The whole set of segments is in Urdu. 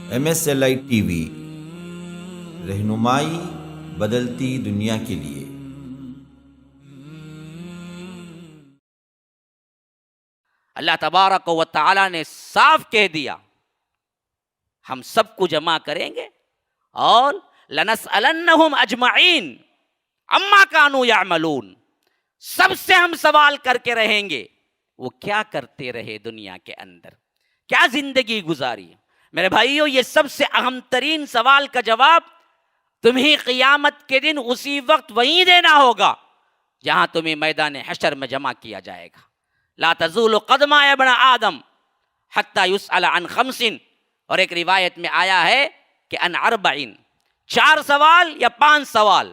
MSLI ٹی وی، رہنمائی بدلتی دنیا کے لیے۔ اللہ تبارک و تعالی نے صاف کہہ دیا ہم سب کو جمع کریں گے اور لَنَسْأَلَنَّهُمْ أَجْمَعِينَ عَمَّا كَانُوا يَعْمَلُونَ، سب سے ہم سوال کر کے رہیں گے وہ کیا کرتے رہے دنیا کے اندر، کیا زندگی گزاری۔ میرے بھائیو، یہ سب سے اہم ترین سوال کا جواب تمہیں قیامت کے دن اسی وقت وہیں دینا ہوگا جہاں تمہیں میدان حشر میں جمع کیا جائے گا۔ لا تزول قدم ابن آدم حتی یسأل عن خمس، اور ایک روایت میں آیا ہے کہ عن اربعین، 4 سوال یا 5 سوال۔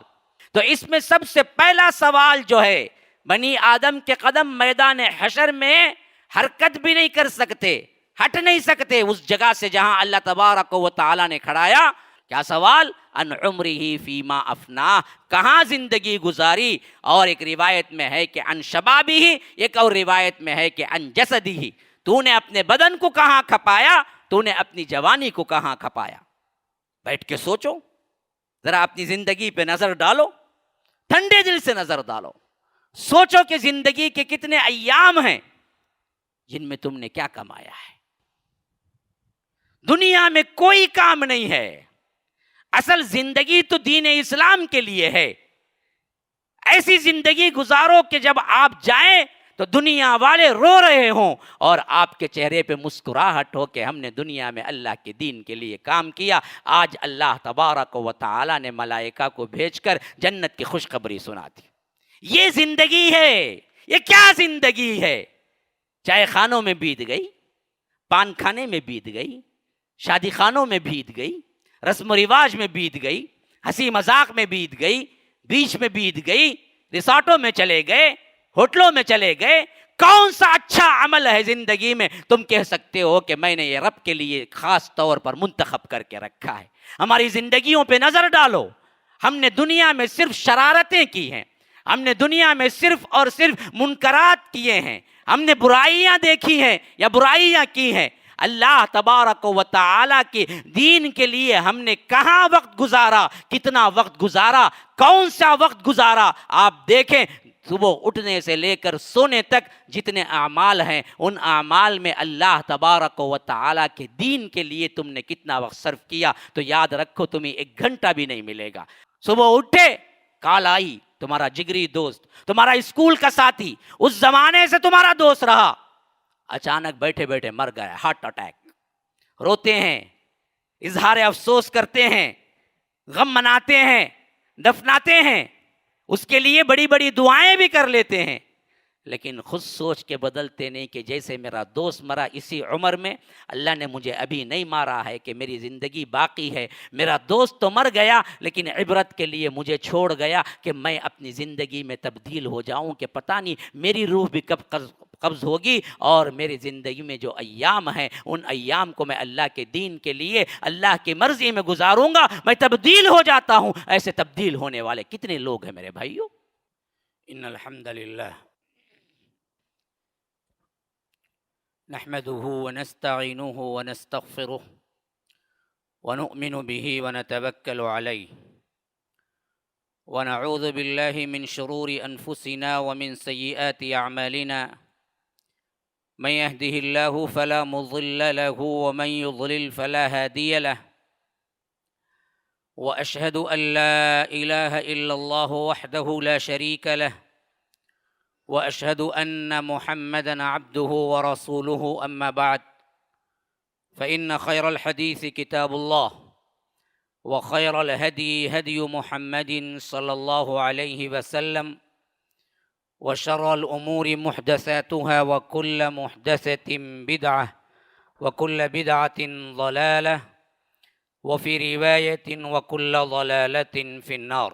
تو اس میں سب سے پہلا سوال جو ہے، بنی آدم کے قدم میدان حشر میں حرکت بھی نہیں کر سکتے، ہٹ نہیں سکتے اس جگہ سے جہاں اللہ تبارک و تعالی نے کھڑایا۔ کیا سوال؟ ان عمرہ فیما افنا، کہاں زندگی گزاری۔ اور ایک روایت میں ہے کہ ان شبابہ، ایک اور روایت میں ہے کہ ان جسدہ، تو نے اپنے بدن کو کہاں کھپایا، تو نے اپنی جوانی کو کہاں کھپایا۔ بیٹھ کے سوچو ذرا، اپنی زندگی پہ نظر ڈالو، ٹھنڈے دل سے نظر ڈالو، سوچو کہ زندگی کے کتنے ایام ہیں جن میں تم نے کیا کمایا ہے۔ دنیا میں کوئی کام نہیں ہے، اصل زندگی تو دین اسلام کے لیے ہے۔ ایسی زندگی گزارو کہ جب آپ جائیں تو دنیا والے رو رہے ہوں اور آپ کے چہرے پہ مسکراہٹ ہو کہ ہم نے دنیا میں اللہ کے دین کے لیے کام کیا۔ آج اللہ تبارک و تعالی نے ملائکہ کو بھیج کر جنت کی خوشخبری سنا دی۔ یہ زندگی ہے، یہ کیا زندگی ہے؟ چائے خانوں میں بیت گئی، پان کھانے میں بیت گئی، شادی خانوں میں بیت گئی، رسم و رواج میں بیت گئی، ہنسی مذاق میں بیت گئی، بیچ میں بیت گئی، ریسارٹوں میں چلے گئے، ہوٹلوں میں چلے گئے۔ کون سا اچھا عمل ہے زندگی میں تم کہہ سکتے ہو کہ میں نے یہ رب کے لیے خاص طور پر منتخب کر کے رکھا ہے؟ ہماری زندگیوں پہ نظر ڈالو، ہم نے دنیا میں صرف شرارتیں کی ہیں، ہم نے دنیا میں صرف اور صرف منکرات کیے ہیں، ہم نے برائیاں دیکھی ہیں یا برائیاں کی ہیں۔ اللہ تبارک و تعالی کے دین کے لیے ہم نے کہاں وقت گزارا، کتنا وقت گزارا، کون سا وقت گزارا؟ آپ دیکھیں صبح اٹھنے سے لے کر سونے تک جتنے اعمال ہیں، ان اعمال میں اللہ تبارک و تعالی کے دین کے لیے تم نے کتنا وقت صرف کیا، تو یاد رکھو تمہیں 1 گھنٹہ بھی نہیں ملے گا۔ صبح اٹھے، کال آئی، تمہارا جگری دوست، تمہارا اسکول کا ساتھی، اس زمانے سے تمہارا دوست رہا، اچانک بیٹھے بیٹھے مر گیا، ہارٹ اٹیک۔ روتے ہیں، اظہار افسوس کرتے ہیں، غم مناتے ہیں، دفناتے ہیں، اس کے لیے بڑی بڑی دعائیں بھی کر لیتے ہیں، لیکن خود سوچ کے بدلتے نہیں کہ جیسے میرا دوست مرا اسی عمر میں، اللہ نے مجھے ابھی نہیں مارا ہے کہ میری زندگی باقی ہے۔ میرا دوست تو مر گیا لیکن عبرت کے لیے مجھے چھوڑ گیا کہ میں اپنی زندگی میں تبدیل ہو جاؤں کہ پتہ نہیں میری روح بھی کب قبض ہوگی، اور میری زندگی میں جو ایام ہیں ان ایام کو میں اللہ کے دین کے لیے اللہ کی مرضی میں گزاروں گا، میں تبدیل ہو جاتا ہوں۔ ایسے تبدیل ہونے والے کتنے لوگ ہیں میرے بھائیو۔ ان الحمد للہ نحمده ونستعینه ونستغفره ونؤمن به ونتوکل علیہ ونعوذ باللہ من شرور انفسنا ومن سیئات اعمالنا، من يهده الله فلا مضل له ومن يضلل فلا هادي له، واشهد ان لا اله الا الله وحده لا شريك له، واشهد ان محمدا عبده ورسوله، اما بعد فان خير الحديث كتاب الله، وخير الهدي هدي محمد صلى الله عليه وسلم، وشر الامور محدثاتها وكل محدثة بدعة وكل بدعة ضلالة، وفي رواية وكل ضلالة في النار۔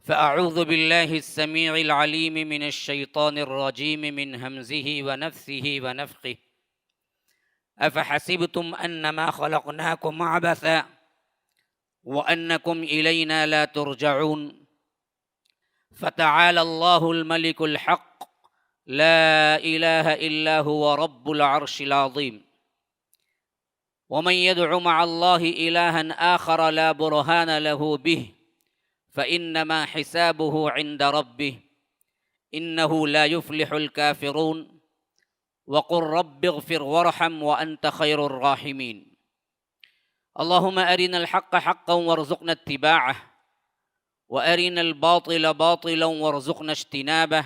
فأعوذ بالله السميع العليم من الشيطان الرجيم من همزه ونفثه ونفخه، أفحسبتم أنما خلقناكم عبثا وأنكم إلينا لا ترجعون، فتعالى الله الملك الحق لا إله إلا هو رب العرش العظيم، ومن يدع مع الله إلها آخر لا برهان له به فإنما حسابه عند ربه إنه لا يفلح الكافرون وقل رب اغفر وارحم وأنت خير الراحمين اللهم أرنا الحق حقا وارزقنا اتباعه وأرنا الباطل باطلا وارزقنا اجتنابه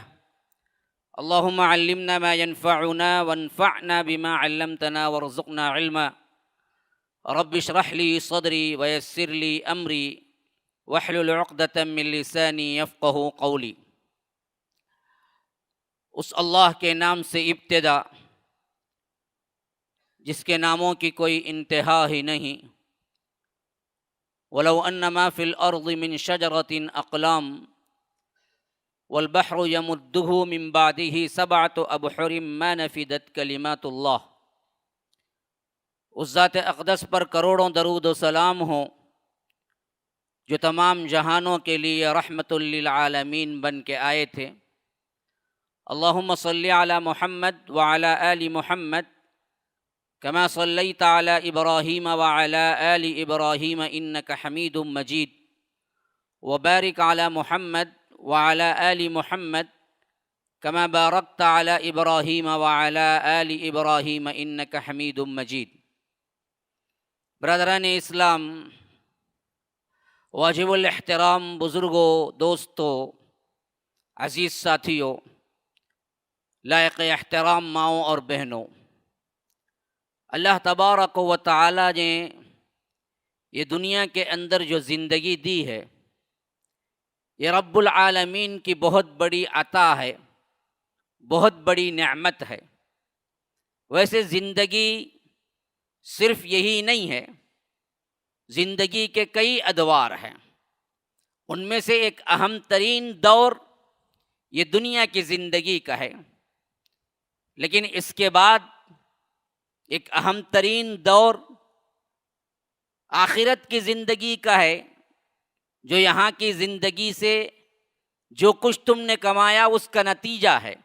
اللهم علمنا ما ينفعنا وانفعنا بما علمتنا وارزقنا علما رب اشرح لي صدري ويسر لي أمري واحلل عقدة من لساني يفقه قولي. اس اللہ کے نام سے ابتدا جس کے ناموں کی کوئی انتہا ہی نہیں. وَلَوْ أَنَّ مَا فِي الْأَرْضِ مِنْ شَجَرَةٍ أَقْلَامٌ وَالْبَحْرُ يَمُدُّهُ مِنْ بَعْدِهِ سَبْعَةُ أَبْحُرٍ مَا نَفِدَتْ كَلِمَاتُ اللَّهِ. اس ذات اقدس پر کروڑوں درود و سلام ہوں جو تمام جہانوں کے لیے رحمت للعالمین بن کے آئے تھے. اللہم صلی علی محمد وعلی آل محمد كما صليت على إبراهيم وعلى آل إبراهيم إنك حميد مجيد وبارك على محمد وعلى آل محمد كما باركت على إبراهيم وعلى آل إبراهيم إنك حميد مجيد. برادران اسلام، واجب الاحترام بزرگوں، دوستوں، عزیز ساتھیوں، لائق احترام ماؤں اور بہنوں، اللہ تبارک و تعالی نے یہ دنیا کے اندر جو زندگی دی ہے، یہ رب العالمین کی بہت بڑی عطا ہے، بہت بڑی نعمت ہے. ویسے زندگی صرف یہی نہیں ہے، زندگی کے کئی ادوار ہیں. ان میں سے ایک اہم ترین دور یہ دنیا کی زندگی کا ہے، لیکن اس کے بعد ایک اہم ترین دور آخرت کی زندگی کا ہے، جو یہاں کی زندگی سے جو کچھ تم نے کمایا اس کا نتیجہ ہے.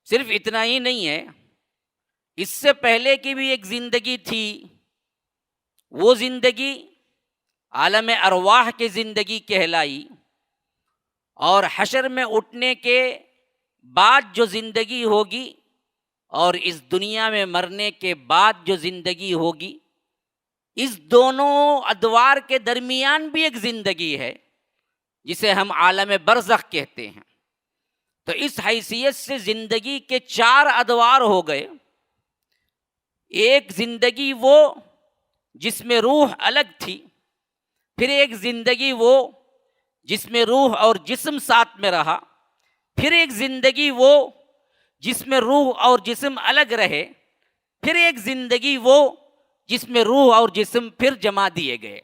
صرف اتنا ہی نہیں ہے، اس سے پہلے کی بھی ایک زندگی تھی. وہ زندگی عالم ارواح کی زندگی کہلائی، اور حشر میں اٹھنے کے بعد جو زندگی ہوگی اور اس دنیا میں مرنے کے بعد جو زندگی ہوگی، اس دونوں ادوار کے درمیان بھی ایک زندگی ہے جسے ہم عالم برزخ کہتے ہیں. تو اس حیثیت سے زندگی کے 4 ادوار ہو گئے. ایک زندگی وہ جس میں روح الگ تھی، پھر ایک زندگی وہ جس میں روح اور جسم ساتھ میں رہا، پھر ایک زندگی وہ جس میں روح اور جسم الگ رہے، پھر ایک زندگی وہ جس میں روح اور جسم پھر جما دیے گئے.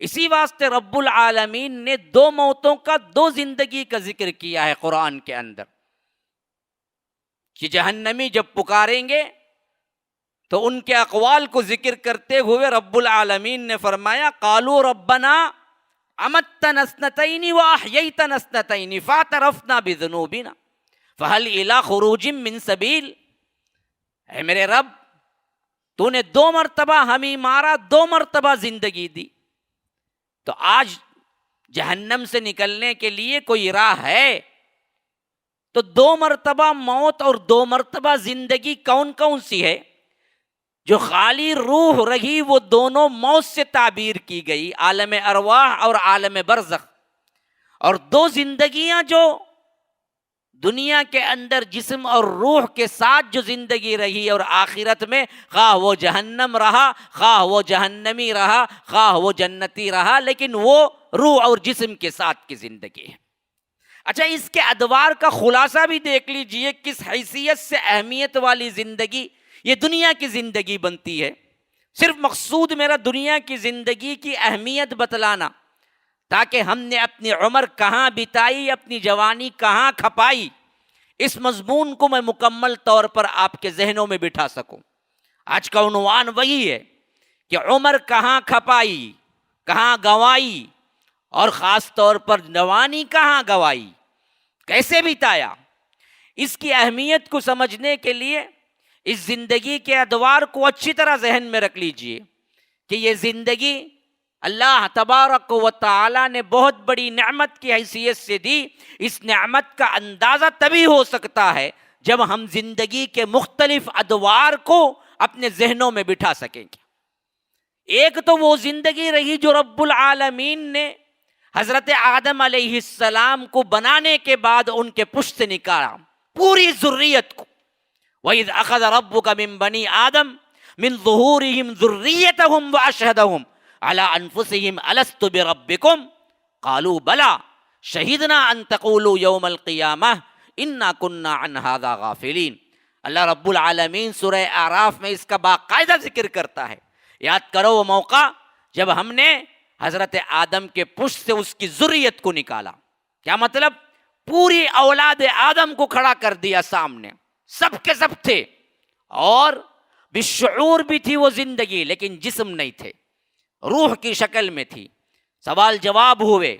اسی واسطے رب العالمین نے 2 موتوں کا 2 زندگی کا ذکر کیا ہے قرآن کے اندر، کہ جہنمی جب پکاریں گے تو ان کے اقوال کو ذکر کرتے ہوئے رب العالمین نے فرمایا قالوا ربنا امتنا اثنتین واحییتنا اثنتین فاعترفنا بذنوبنا فہل الی خروج من سبیل. اے میرے رب، تو نے 2 مرتبہ ہمیں مارا، 2 مرتبہ زندگی دی، تو آج جہنم سے نکلنے کے لیے کوئی راہ ہے؟ تو 2 مرتبہ موت اور 2 مرتبہ زندگی کون کون سی ہے؟ جو خالی روح رہی وہ دونوں موت سے تعبیر کی گئی، عالم ارواح اور عالم برزخ. اور 2 زندگیاں جو دنیا کے اندر جسم اور روح کے ساتھ جو زندگی رہی اور آخرت میں خواہ وہ جہنم رہا، خواہ وہ جہنمی رہا، خواہ وہ جنتی رہا، لیکن وہ روح اور جسم کے ساتھ کی زندگی ہے. اچھا، اس کے ادوار کا خلاصہ بھی دیکھ لیجئے، کس حیثیت سے اہمیت والی زندگی یہ دنیا کی زندگی بنتی ہے. صرف مقصود میرا دنیا کی زندگی کی اہمیت بتلانا، تاکہ ہم نے اپنی عمر کہاں بتائی، اپنی جوانی کہاں کھپائی، اس مضمون کو میں مکمل طور پر آپ کے ذہنوں میں بٹھا سکوں. آج کا عنوان وہی ہے کہ عمر کہاں کھپائی، کہاں گنوائی، اور خاص طور پر جوانی کہاں گنوائی، کیسے بتایا. اس کی اہمیت کو سمجھنے کے لیے اس زندگی کے ادوار کو اچھی طرح ذہن میں رکھ لیجئے کہ یہ زندگی اللہ تبارک و تعالی نے بہت بڑی نعمت کی حیثیت سے دی. اس نعمت کا اندازہ تبھی ہو سکتا ہے جب ہم زندگی کے مختلف ادوار کو اپنے ذہنوں میں بٹھا سکیں گے. ایک تو وہ زندگی رہی جو رب العالمین نے حضرت آدم علیہ السلام کو بنانے کے بعد ان کے پشت سے نکالا پوری ذریت کو. وَإِذْ أَخَذَ رَبُّكَ مِنْ بَنِي آدَمَ مِنْ ظُهُورِهِمْ ذُرِّيَّتَهُمْ وَأَشْهَدَهُمْ عَلَىٰ أَنفُسِهِمْ أَلَسْتُ بِرَبِّكُمْ قَالُوا بَلَىٰ شَهِدْنَا أَن تَقُولُوا يَوْمَ الْقِيَامَةِ إِنَّا كُنَّا عَنْ هَٰذَا غَافِلِينَ. اللہ رب العالمین سورہ اعراف میں اس کا باقاعدہ ذکر کرتا ہے. یاد کرو وہ موقع جب ہم نے حضرت آدم کے پشت سے اس کی ذریت کو نکالا. کیا مطلب؟ پوری اولاد آدم کو کھڑا کر دیا سامنے، سب کے سب تھے اور بالشعور بھی تھی وہ زندگی، لیکن جسم نہیں تھے، روح کی شکل میں تھی. سوال جواب ہوئے،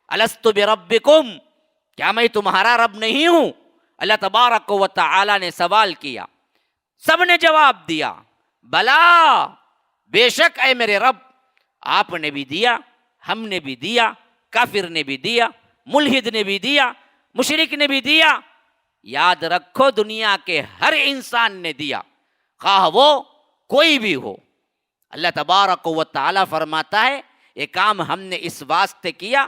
الست بربکم، کیا میں تمہارا رب نہیں ہوں؟ اللہ تبارک و تعالی نے سوال کیا، سب نے جواب دیا بلا، بے شک اے میرے رب. آپ نے بھی دیا، ہم نے بھی دیا، کافر نے بھی دیا، ملحد نے بھی دیا، مشرک نے بھی دیا. یاد رکھو دنیا کے ہر انسان نے دیا، خواہ وہ کوئی بھی ہو. اللہ تبارک و تعالی فرماتا ہے یہ کام ہم نے اس واسطے کیا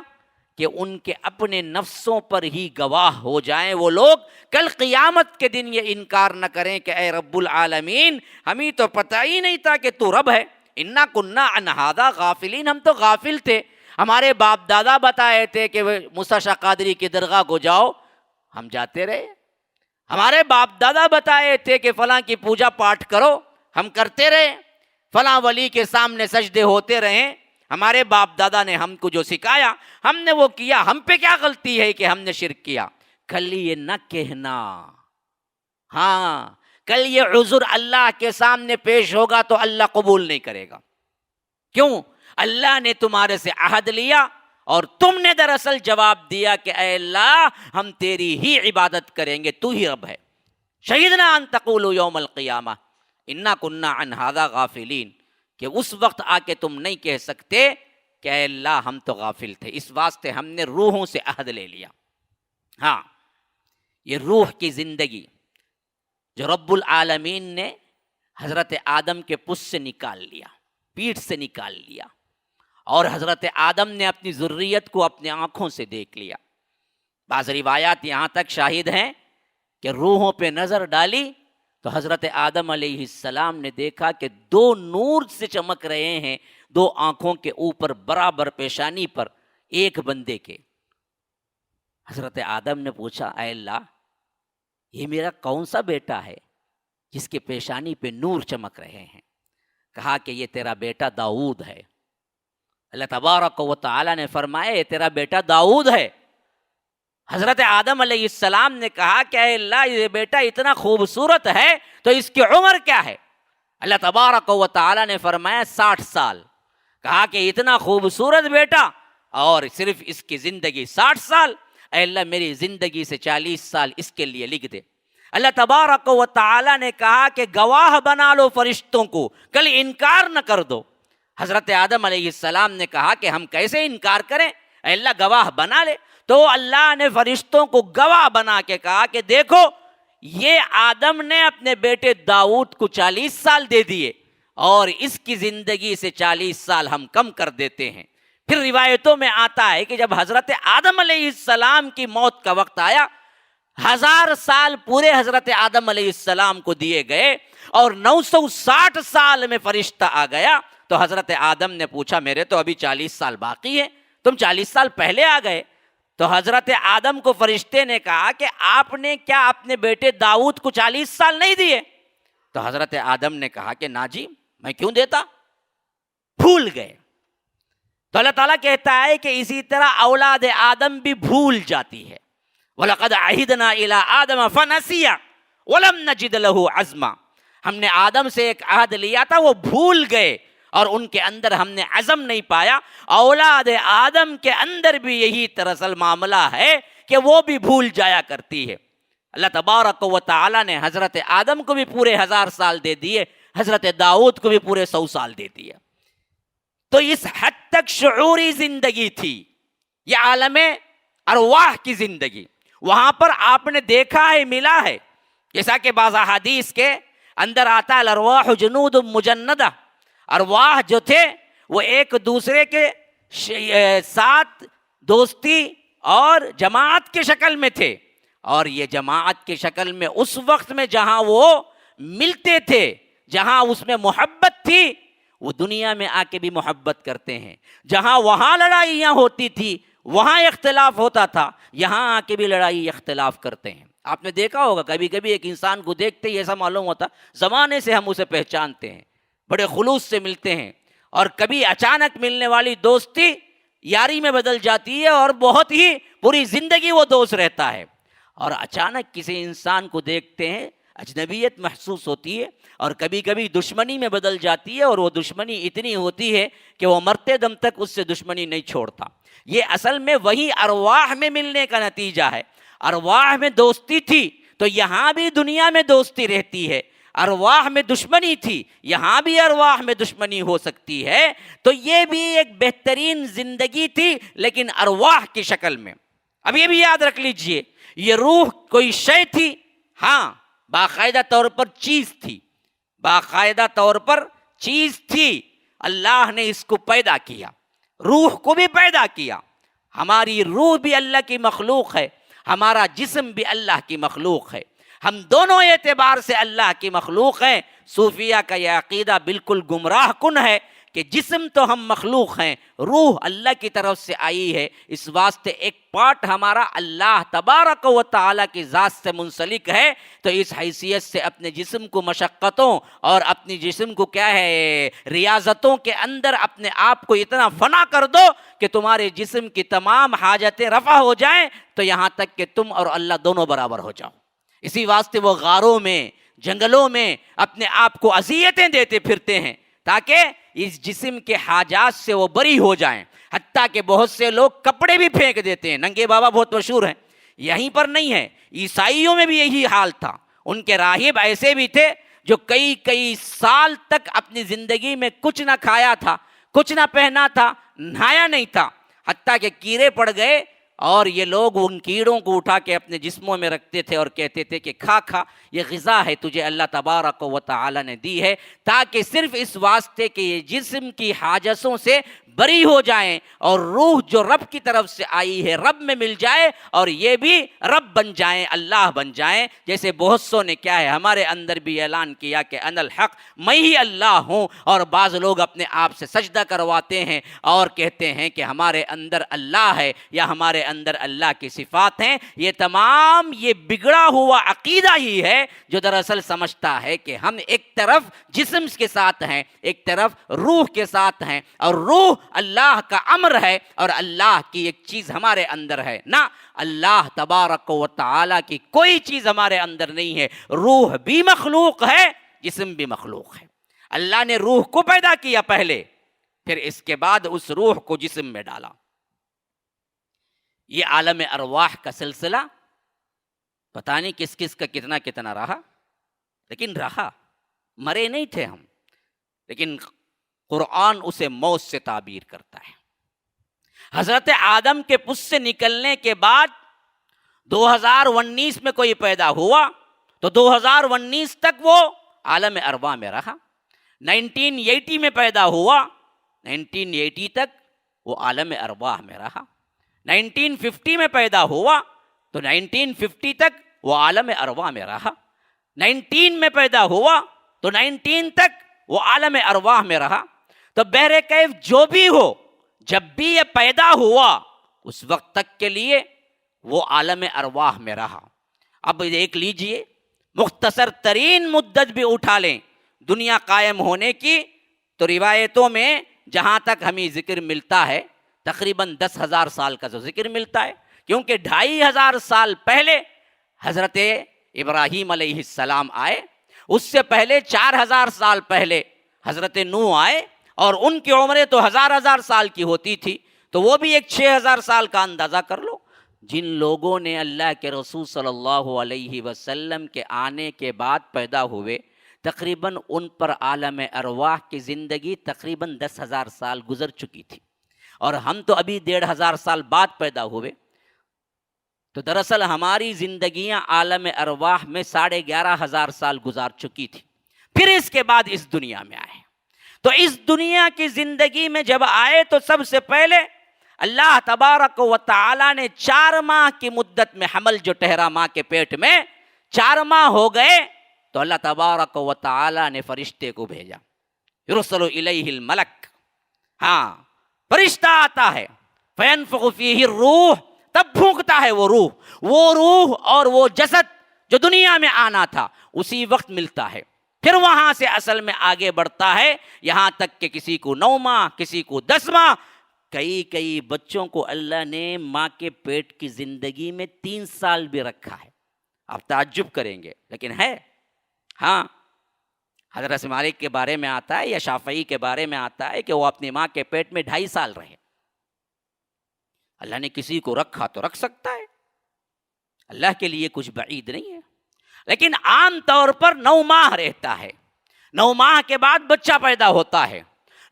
کہ ان کے اپنے نفسوں پر ہی گواہ ہو جائیں وہ لوگ، کل قیامت کے دن یہ انکار نہ کریں کہ اے رب العالمین ہمیں تو پتہ ہی نہیں تھا کہ تو رب ہے. انا کننا عن ھذا غافلین، ہم تو غافل تھے. ہمارے باپ دادا بتائے تھے کہ موسیٰ شاہ قادری کی درگاہ کو جاؤ، ہم جاتے رہے. ہمارے باپ دادا بتائے تھے کہ فلاں کی پوجا پاٹ کرو، ہم کرتے رہے. فلاں ولی کے سامنے سجدے ہوتے رہے. ہمارے باپ دادا نے ہم کو جو سکھایا ہم نے وہ کیا. ہم پہ کیا غلطی ہے کہ ہم نے شرک کیا؟ کل یہ نہ کہنا، ہاں کل یہ عذر اللہ کے سامنے پیش ہوگا تو اللہ قبول نہیں کرے گا. کیوں؟ اللہ نے تمہارے سے عہد لیا اور تم نے دراصل جواب دیا کہ اے اللہ ہم تیری ہی عبادت کریں گے، تو ہی رب ہے. شہدنا ان تقولوا یوم القیامہ انا کننا عن ھذا غافلین، کہ اس وقت آ کے تم نہیں کہہ سکتے کہ اے اللہ ہم تو غافل تھے. اس واسطے ہم نے روحوں سے عہد لے لیا. ہاں یہ روح کی زندگی جو رب العالمین نے حضرت آدم کے پشت سے نکال لیا، پیٹھ سے نکال لیا، اور حضرت آدم نے اپنی ذریت کو اپنے آنکھوں سے دیکھ لیا. بعض روایات یہاں تک شاہد ہیں کہ روحوں پہ نظر ڈالی تو حضرت آدم علیہ السلام نے دیکھا کہ دو نور سے چمک رہے ہیں دو آنکھوں کے اوپر برابر پیشانی پر ایک بندے کے. حضرت آدم نے پوچھا اے اللہ یہ میرا کون سا بیٹا ہے جس کے پیشانی پہ نور چمک رہے ہیں؟ کہا کہ یہ تیرا بیٹا داؤد ہے. اللہ تبارک و تعالی نے فرمایا یہ تیرا بیٹا داؤد ہے. حضرت آدم علیہ السلام نے کہا کہ اے اللہ یہ بیٹا اتنا خوبصورت ہے تو اس کی عمر کیا ہے؟ اللہ تبارک و تعالی نے فرمایا 60 سال. کہا کہ اتنا خوبصورت بیٹا اور صرف اس کی زندگی 60 سال. اے اللہ میری زندگی سے 40 سال اس کے لیے لکھ دے. اللہ تبارک و تعالی نے کہا کہ گواہ بنا لو فرشتوں کو، کل انکار نہ کر دو. حضرت آدم علیہ السلام نے کہا کہ ہم کیسے انکار کریں؟ اے اللہ گواہ بنا لے. تو اللہ نے فرشتوں کو گواہ بنا کے کہا کہ دیکھو یہ آدم نے اپنے بیٹے داؤد کو 40 سال دے دیے اور اس کی زندگی سے 40 سال ہم کم کر دیتے ہیں. پھر روایتوں میں آتا ہے کہ جب حضرت آدم علیہ السلام کی موت کا وقت آیا 1000 سال پورے حضرت آدم علیہ السلام کو دیے گئے اور 960 سال میں فرشتہ آ گیا. تو حضرت آدم نے پوچھا میرے تو ابھی 40 سال باقی ہے، تم 40 سال پہلے آ گئے. تو حضرت آدم کو فرشتے نے کہا کہ آپ نے کیا اپنے بیٹے داؤد کو 40 سال نہیں دیے؟ تو حضرت آدم نے کہا کہ نا جی میں کیوں دیتا، بھول گئے. تو اللہ تعالیٰ کہتا ہے کہ اسی طرح اولاد آدم بھی بھول جاتی ہے. وَلَقَدْ عَهِدْنَا إِلَىٰ آدَمَ فَنَسِيَ وَلَمْ نَجِدْ لَهُ عَزْمًا. ہم نے آدم سے ایک عہد لیا تھا، وہ بھول گئے اور ان کے اندر ہم نے عزم نہیں پایا. اولاد آدم کے اندر بھی یہی دراصل معاملہ ہے کہ وہ بھی بھول جایا کرتی ہے. اللہ تبارک و تعالیٰ نے حضرت آدم کو بھی پورے 1000 سال دے دیے، حضرت داؤد کو بھی پورے 100 سال دے دیے. تو اس حد تک شعوری زندگی تھی، یہ عالم ارواح کی زندگی. وہاں پر آپ نے دیکھا ہے، ملا ہے، جیسا کہ بعض احادیث کے اندر آتا ہے الارواح جنود مجندہ، ارواح جو تھے وہ ایک دوسرے کے ساتھ دوستی اور جماعت کے شکل میں تھے، اور یہ جماعت کی شکل میں اس وقت میں جہاں وہ ملتے تھے، جہاں اس میں محبت تھی، وہ دنیا میں آ کے بھی محبت کرتے ہیں. جہاں وہاں لڑائیاں ہوتی تھی، وہاں اختلاف ہوتا تھا، یہاں آ کے بھی لڑائی اختلاف کرتے ہیں. آپ نے دیکھا ہوگا کبھی کبھی ایک انسان کو دیکھتے ہی ایسا معلوم ہوتا زمانے سے ہم اسے پہچانتے ہیں، بڑے خلوص سے ملتے ہیں، اور کبھی اچانک ملنے والی دوستی یاری میں بدل جاتی ہے اور بہت ہی پوری زندگی وہ دوست رہتا ہے. اور اچانک کسی انسان کو دیکھتے ہیں اجنبیت محسوس ہوتی ہے، اور کبھی کبھی دشمنی میں بدل جاتی ہے، اور وہ دشمنی اتنی ہوتی ہے کہ وہ مرتے دم تک اس سے دشمنی نہیں چھوڑتا. یہ اصل میں وہی ارواح میں ملنے کا نتیجہ ہے. ارواح میں دوستی تھی تو یہاں بھی دنیا میں دوستی رہتی ہے، ارواح میں دشمنی تھی یہاں بھی ارواح میں دشمنی ہو سکتی ہے. تو یہ بھی ایک بہترین زندگی تھی لیکن ارواح کی شکل میں. اب یہ بھی یاد رکھ لیجئے، یہ روح کوئی شے تھی، ہاں باقاعدہ طور پر چیز تھی، باقاعدہ طور پر چیز تھی. اللہ نے اس کو پیدا کیا، روح کو بھی پیدا کیا. ہماری روح بھی اللہ کی مخلوق ہے، ہمارا جسم بھی اللہ کی مخلوق ہے، ہم دونوں اعتبار سے اللہ کی مخلوق ہیں. صوفیہ کا یہ عقیدہ بالکل گمراہ کن ہے کہ جسم تو ہم مخلوق ہیں، روح اللہ کی طرف سے آئی ہے. اس واسطے ایک پارٹ ہمارا اللہ تبارک و تعالیٰ کی ذات سے منسلک ہے. تو اس حیثیت سے اپنے جسم کو مشقتوں اور اپنی جسم کو کیا ہے ریاضتوں کے اندر اپنے آپ کو اتنا فنا کر دو کہ تمہارے جسم کی تمام حاجتیں رفع ہو جائیں، تو یہاں تک کہ تم اور اللہ دونوں برابر ہو جاؤ. اسی واسطے وہ غاروں میں جنگلوں میں اپنے آپ کو اذیتیں دیتے پھرتے ہیں تاکہ اس جسم کے حاجات سے وہ بری ہو جائیں. حتیٰ کہ بہت سے لوگ کپڑے بھی پھینک دیتے ہیں. ننگے بابا بہت مشہور ہیں، یہیں پر نہیں ہے، عیسائیوں میں بھی یہی حال تھا. ان کے راہب ایسے بھی تھے جو کئی سال تک اپنی زندگی میں کچھ نہ کھایا تھا، کچھ نہ پہنا تھا، نہایا نہیں تھا، حتیٰ کہ کیڑے پڑ گئے اور یہ لوگ ان کیڑوں کو اٹھا کے اپنے جسموں میں رکھتے تھے اور کہتے تھے کہ کھا یہ غذا ہے تجھے اللہ تبارک و تعالی نے دی ہے، تاکہ صرف اس واسطے کہ یہ جسم کی حاجتوں سے بری ہو جائیں اور روح جو رب کی طرف سے آئی ہے رب میں مل جائے اور یہ بھی رب بن جائیں، اللہ بن جائیں. جیسے بہت سو نے کیا ہے ہمارے اندر بھی اعلان کیا کہ انا الحق، میں ہی اللہ ہوں، اور بعض لوگ اپنے آپ سے سجدہ کرواتے ہیں اور کہتے ہیں کہ ہمارے اندر اللہ ہے یا ہمارے اندر اللہ کی صفات ہیں. یہ تمام یہ بگڑا ہوا عقیدہ ہی ہے جو دراصل سمجھتا ہے کہ ہم ایک طرف جسم کے ساتھ ہیں، ایک طرف روح کے ساتھ ہیں، اور روح اللہ کا امر ہے اور اللہ کی ایک چیز ہمارے اندر ہے. نہ، اللہ تبارک و تعالیٰ کی کوئی چیز ہمارے اندر نہیں ہے. روح بھی مخلوق ہے، جسم بھی مخلوق ہے. اللہ نے روح کو پیدا کیا پہلے، پھر اس کے بعد اس روح کو جسم میں ڈالا. یہ عالم ارواح کا سلسلہ پتہ نہیں کس کس کا کتنا رہا، لیکن رہا. مرے نہیں تھے ہم، لیکن قرآن اسے موت سے تعبیر کرتا ہے. حضرت آدم کے پس سے نکلنے کے بعد 2019 میں کوئی پیدا ہوا تو 2019 تک وہ عالم ارواح میں رہا. 1980 میں پیدا ہوا، 1980 تک وہ عالم ارواح میں رہا. 1950 میں پیدا ہوا تو 1950 تک وہ عالم ارواح میں رہا. 19 میں پیدا ہوا تو 19 تک وہ عالم ارواح میں رہا. تو بہرکیف جو بھی ہو، جب بھی یہ پیدا ہوا اس وقت تک کے لیے وہ عالم ارواح میں رہا. اب دیکھ لیجئے، مختصر ترین مدت بھی اٹھا لیں دنیا قائم ہونے کی، تو روایتوں میں جہاں تک ہمیں ذکر ملتا ہے تقریباً 10,000 سال کا جو ذکر ملتا ہے، کیونکہ 2,500 سال پہلے حضرت ابراہیم علیہ السلام آئے، اس سے پہلے 4,000 سال پہلے حضرت نوح آئے، اور ان کی عمریں تو ہزار سال کی ہوتی تھی، تو وہ بھی ایک 6,000 سال کا اندازہ کر لو. جن لوگوں نے اللہ کے رسول صلی اللہ علیہ وسلم کے آنے کے بعد پیدا ہوئے، تقریباً ان پر عالم ارواح کی زندگی تقریباً 10,000 سال گزر چکی تھی، اور ہم تو ابھی 1,500 سال بعد پیدا ہوئے، تو دراصل ہماری زندگیاں عالم ارواح میں 11,500 سال گزار چکی تھی، پھر اس کے بعد اس دنیا میں آئے۔ تو اس دنیا کی زندگی میں جب آئے تو سب سے پہلے اللہ تبارک و تعالی نے 4 ماہ کی مدت میں، حمل جو ٹھہرا ماں کے پیٹ میں 4 ماہ ہو گئے تو اللہ تبارک و تعالی نے فرشتے کو بھیجا، یرسل الیہ الملک، ہاں فرشتہ آتا ہے، فینفخ فیہ الروح، تب پھونکتا ہے وہ روح اور وہ جسد جو دنیا میں آنا تھا اسی وقت ملتا ہے، پھر وہاں سے اصل میں آگے بڑھتا ہے، یہاں تک کہ کسی کو 9 ماہ، کسی کو 10 ماہ، کئی بچوں کو اللہ نے ماں کے پیٹ کی زندگی میں 3 سال بھی رکھا ہے۔ آپ تعجب کریں گے لیکن ہے، ہاں حضرت مالک کے بارے میں آتا ہے یا شافعی کے بارے میں آتا ہے کہ وہ اپنی ماں کے پیٹ میں 2.5 سال رہے۔ اللہ نے کسی کو رکھا تو رکھ سکتا ہے، اللہ کے لیے کچھ بعید نہیں ہے، لیکن عام طور پر 9 ماہ رہتا ہے، 9 ماہ کے بعد بچہ پیدا ہوتا ہے،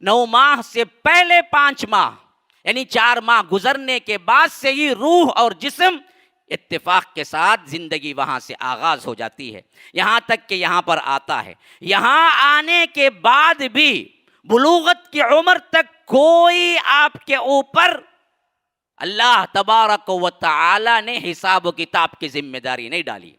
9 ماہ سے پہلے 5 ماہ یعنی 4 ماہ گزرنے کے بعد سے ہی روح اور جسم اتفاق کے ساتھ زندگی وہاں سے آغاز ہو جاتی ہے، یہاں تک کہ یہاں پر آتا ہے۔ یہاں آنے کے بعد بھی بلوغت کی عمر تک کوئی آپ کے اوپر اللہ تبارک و تعالی نے حساب و کتاب کی ذمہ داری نہیں ڈالی،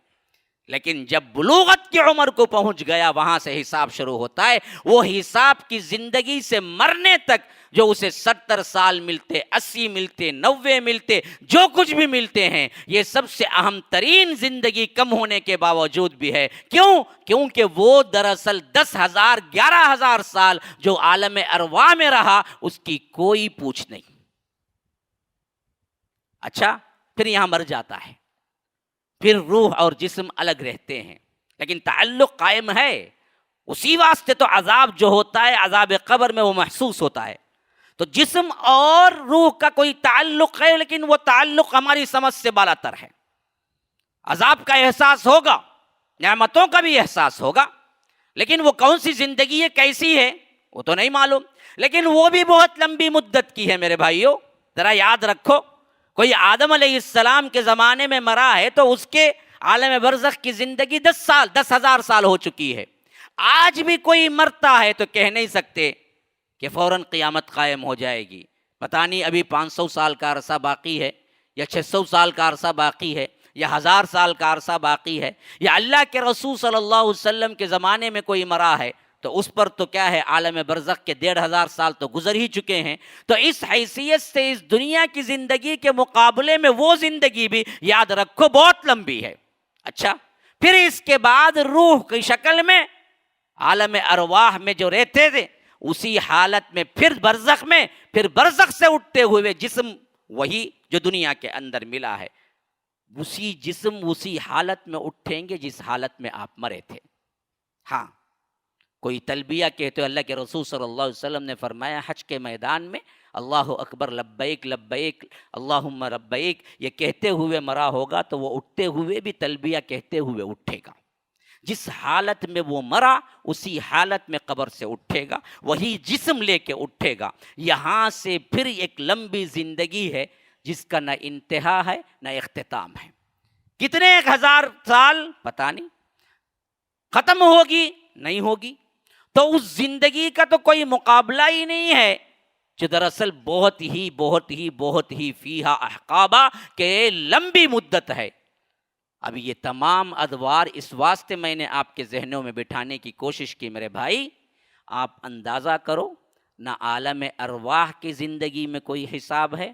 لیکن جب بلوغت کی عمر کو پہنچ گیا وہاں سے حساب شروع ہوتا ہے۔ وہ حساب کی زندگی سے مرنے تک جو اسے 70 سال ملتے، 80 ملتے، 90 ملتے، جو کچھ بھی ملتے ہیں، یہ سب سے اہم ترین زندگی کم ہونے کے باوجود بھی ہے۔ کیوں؟ کیونکہ وہ دراصل 10,000 11,000 سال جو عالم ارواح میں رہا اس کی کوئی پوچھ نہیں۔ اچھا، پھر یہاں مر جاتا ہے، پھر روح اور جسم الگ رہتے ہیں، لیکن تعلق قائم ہے۔ اسی واسطے تو عذاب جو ہوتا ہے عذاب قبر میں وہ محسوس ہوتا ہے۔ تو جسم اور روح کا کوئی تعلق ہے، لیکن وہ تعلق ہماری سمجھ سے بالا تر ہے۔ عذاب کا احساس ہوگا، نعمتوں کا بھی احساس ہوگا، لیکن وہ کون سی زندگی ہے، کیسی ہے، وہ تو نہیں معلوم، لیکن وہ بھی بہت لمبی مدت کی ہے۔ میرے بھائیوں ذرا یاد رکھو، کوئی آدم علیہ السلام کے زمانے میں مرا ہے تو اس کے عالم برزخ کی زندگی 10,000 سال ہو چکی ہے۔ آج بھی کوئی مرتا ہے تو کہہ نہیں سکتے کہ فوراً قیامت قائم ہو جائے گی، پتہ نہیں ابھی 500 سال کا عرصہ باقی ہے، یا 600 سال کا عرصہ باقی ہے، یا 1000 سال کا عرصہ باقی ہے، یا اللہ کے رسول صلی اللہ علیہ وسلم کے زمانے میں کوئی مرا ہے تو اس پر تو کیا ہے، عالم برزخ کے 1,500 سال تو گزر ہی چکے ہیں۔ تو اس حیثیت سے اس دنیا کی زندگی کے مقابلے میں وہ زندگی بھی یاد رکھو بہت لمبی ہے۔ اچھا، پھر اس کے بعد روح کی شکل میں عالم ارواح میں جو رہتے تھے اسی حالت میں پھر برزخ سے اٹھتے ہوئے جسم وہی جو دنیا کے اندر ملا ہے، اسی جسم اسی حالت میں اٹھیں گے جس حالت میں آپ مرے تھے۔ ہاں، کوئی تلبیہ کہتے ہو، اللہ کے رسول صلی اللہ علیہ وسلم نے فرمایا حج کے میدان میں اللہ اکبر لبیک لبیک اللہم ربیک یہ کہتے ہوئے مرا ہوگا تو وہ اٹھتے ہوئے بھی تلبیہ کہتے ہوئے اٹھے گا۔ جس حالت میں وہ مرا اسی حالت میں قبر سے اٹھے گا، وہی جسم لے کے اٹھے گا۔ یہاں سے پھر ایک لمبی زندگی ہے جس کا نہ انتہا ہے نہ اختتام ہے۔ کتنے 1000 سال پتہ نہیں، ختم ہوگی نہیں ہوگی، تو اس زندگی کا تو کوئی مقابلہ ہی نہیں ہے، جو دراصل بہت ہی فیہا احقابا کہ لمبی مدت ہے۔ اب یہ تمام ادوار اس واسطے میں نے آپ کے ذہنوں میں بٹھانے کی کوشش کی میرے بھائی، آپ اندازہ کرو، نہ عالم ارواح کی زندگی میں کوئی حساب ہے،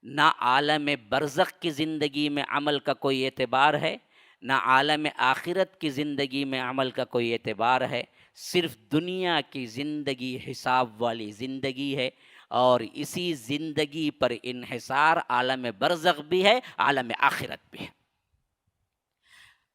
نہ عالم برزخ کی زندگی میں عمل کا کوئی اعتبار ہے، نہ عالم آخرت کی زندگی میں عمل کا کوئی اعتبار ہے، صرف دنیا کی زندگی حساب والی زندگی ہے، اور اسی زندگی پر انحصار عالم برزخ بھی ہے، عالم آخرت بھی ہے۔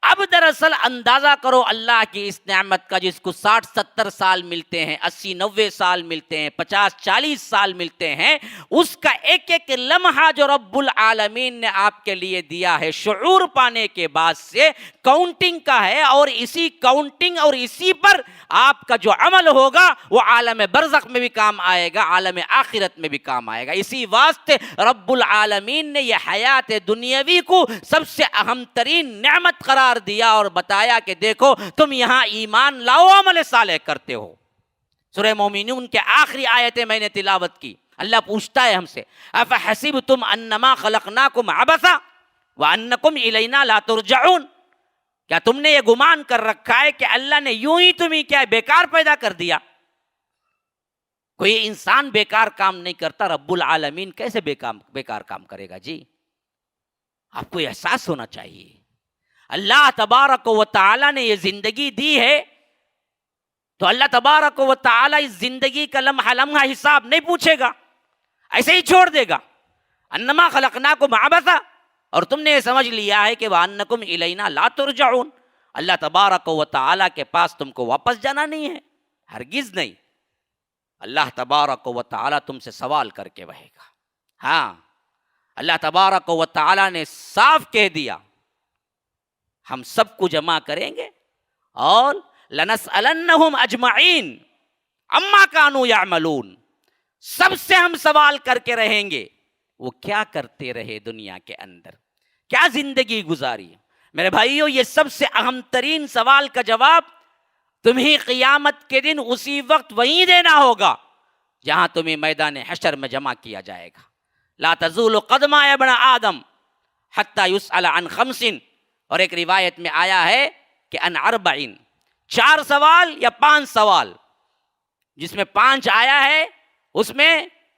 اب دراصل اندازہ کرو اللہ کی اس نعمت کا، جس کو 60-70 سال ملتے ہیں، 80-90 سال ملتے ہیں، 50-40 سال ملتے ہیں، اس کا ایک ایک لمحہ جو رب العالمین نے آپ کے لیے دیا ہے، شعور پانے کے بعد سے کاؤنٹنگ کا ہے، اور اسی کاؤنٹنگ اور اسی پر آپ کا جو عمل ہوگا وہ عالم برزخ میں بھی کام آئے گا، عالم آخرت میں بھی کام آئے گا۔ اسی واسطے رب العالمین نے یہ حیات دنیاوی کو سب سے اہم ترین نعمت قرار دیا اور بتایا کہ دیکھو تم یہاں ایمان لاؤ، عمل صالح کرتے ہو۔ سورہ مومنون کے آخری آیتیں میں نے تلاوت کی۔ اللہ پوچھتا ہے ہم سے، افحسبتم انما خلقناکم عبثا وانکم الینا لا ترجعون، کیا تم نے یہ گمان کر رکھا ہے کہ اللہ نے یوں ہی تمہیں کیا بیکار پیدا کر دیا؟ کوئی انسان بیکار کام نہیں کرتا، رب العالمین کیسے بیکار کام کرے گا؟ جی آپ کو احساس ہونا چاہیے، اللہ تبارک و تعالی نے یہ زندگی دی ہے تو اللہ تبارک و تعالی اس زندگی کا لمحہ لمحہ حساب نہیں پوچھے گا، ایسے ہی چھوڑ دے گا۔ انما خلقناکم عبثا، اور تم نے یہ سمجھ لیا ہے کہ وانکم الینا لا ترجعون، اللہ تبارک و تعالی کے پاس تم کو واپس جانا نہیں ہے، ہرگز نہیں۔ اللہ تبارک و تعالی تم سے سوال کر کے رہے گا۔ ہاں، اللہ تبارک و تعالی نے صاف کہہ دیا، ہم سب کو جمع کریں گے اور لنسألنہم اجمعین اما کانوا یعملون، سب سے ہم سوال کر کے رہیں گے وہ کیا کرتے رہے دنیا کے اندر، کیا زندگی گزاری۔ میرے بھائیو، یہ سب سے اہم ترین سوال کا جواب تمہیں قیامت کے دن اسی وقت وہیں دینا ہوگا جہاں تمہیں میدان حشر میں جمع کیا جائے گا۔ لا تزول قدم ابن آدم حتی یسأل عن خمس، اور ایک روایت میں آیا ہے کہ عن اربعین، 4 سوال یا 5 سوال، جس میں 5 آیا ہے اس میں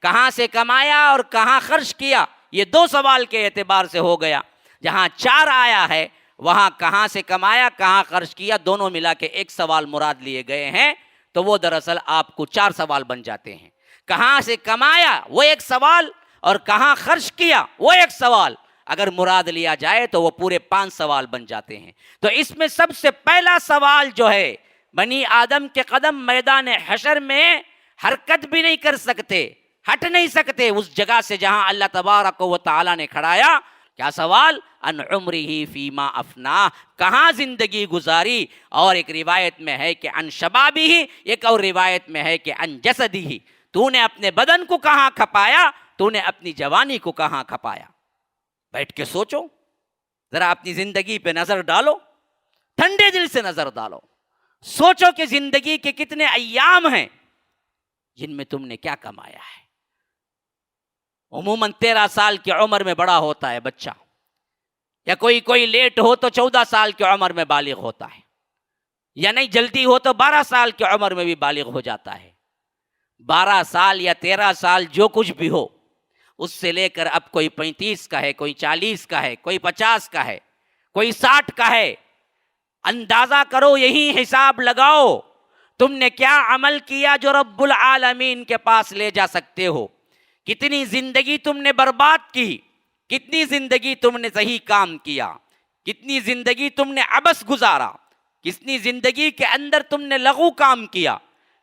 کہاں سے کمایا اور کہاں خرچ کیا، یہ 2 سوال کے اعتبار سے ہو گیا۔ جہاں 4 آیا ہے وہاں کہاں سے کمایا کہاں خرچ کیا، دونوں ملا کے 1 سوال مراد لیے گئے ہیں، تو وہ دراصل آپ کو 4 سوال بن جاتے ہیں۔ کہاں سے کمایا وہ 1 سوال، اور کہاں خرچ کیا وہ 1 سوال، اگر مراد لیا جائے تو وہ پورے 5 سوال بن جاتے ہیں۔ تو اس میں سب سے پہلا سوال جو ہے، بنی آدم کے قدم میدان حشر میں حرکت بھی نہیں کر سکتے، ہٹ نہیں سکتے اس جگہ سے جہاں اللہ تبارک و تعالی نے کھڑایا۔ کیا سوال؟ ان عمرہ فیما افنا، کہاں زندگی گزاری، اور ایک روایت میں ہے کہ ان شبابہ، ایک اور روایت میں ہے کہ ان جسدہ، تو نے اپنے بدن کو کہاں کھپایا، تو نے اپنی جوانی کو کہاں کھپایا۔ بیٹھ کے سوچو ذرا، اپنی زندگی پہ نظر ڈالو، ٹھنڈے دل سے نظر ڈالو، سوچو کہ زندگی کے کتنے ایام ہیں جن میں تم نے کیا کمایا ہے۔ عموماً 13 سال کی عمر میں بڑا ہوتا ہے بچہ، یا کوئی لیٹ ہو تو 14 سال کی عمر میں بالغ ہوتا ہے، یا نہیں جلدی ہو تو 12 سال کی عمر میں بھی بالغ ہو جاتا ہے۔ 12 سال یا 13 سال جو کچھ بھی ہو، اس سے لے کر اب کوئی 35 کا ہے، کوئی 40 کا ہے، کوئی 50 کا ہے، کوئی 60 کا ہے، اندازہ کرو، یہی حساب لگاؤ تم نے کیا عمل کیا جو رب العالمین کے پاس لے جا سکتے ہو۔ کتنی زندگی تم نے برباد کی، کتنی زندگی تم نے صحیح کام کیا، کتنی زندگی تم نے عبث گزارا، کتنی زندگی کے اندر تم نے لغو کام کیا،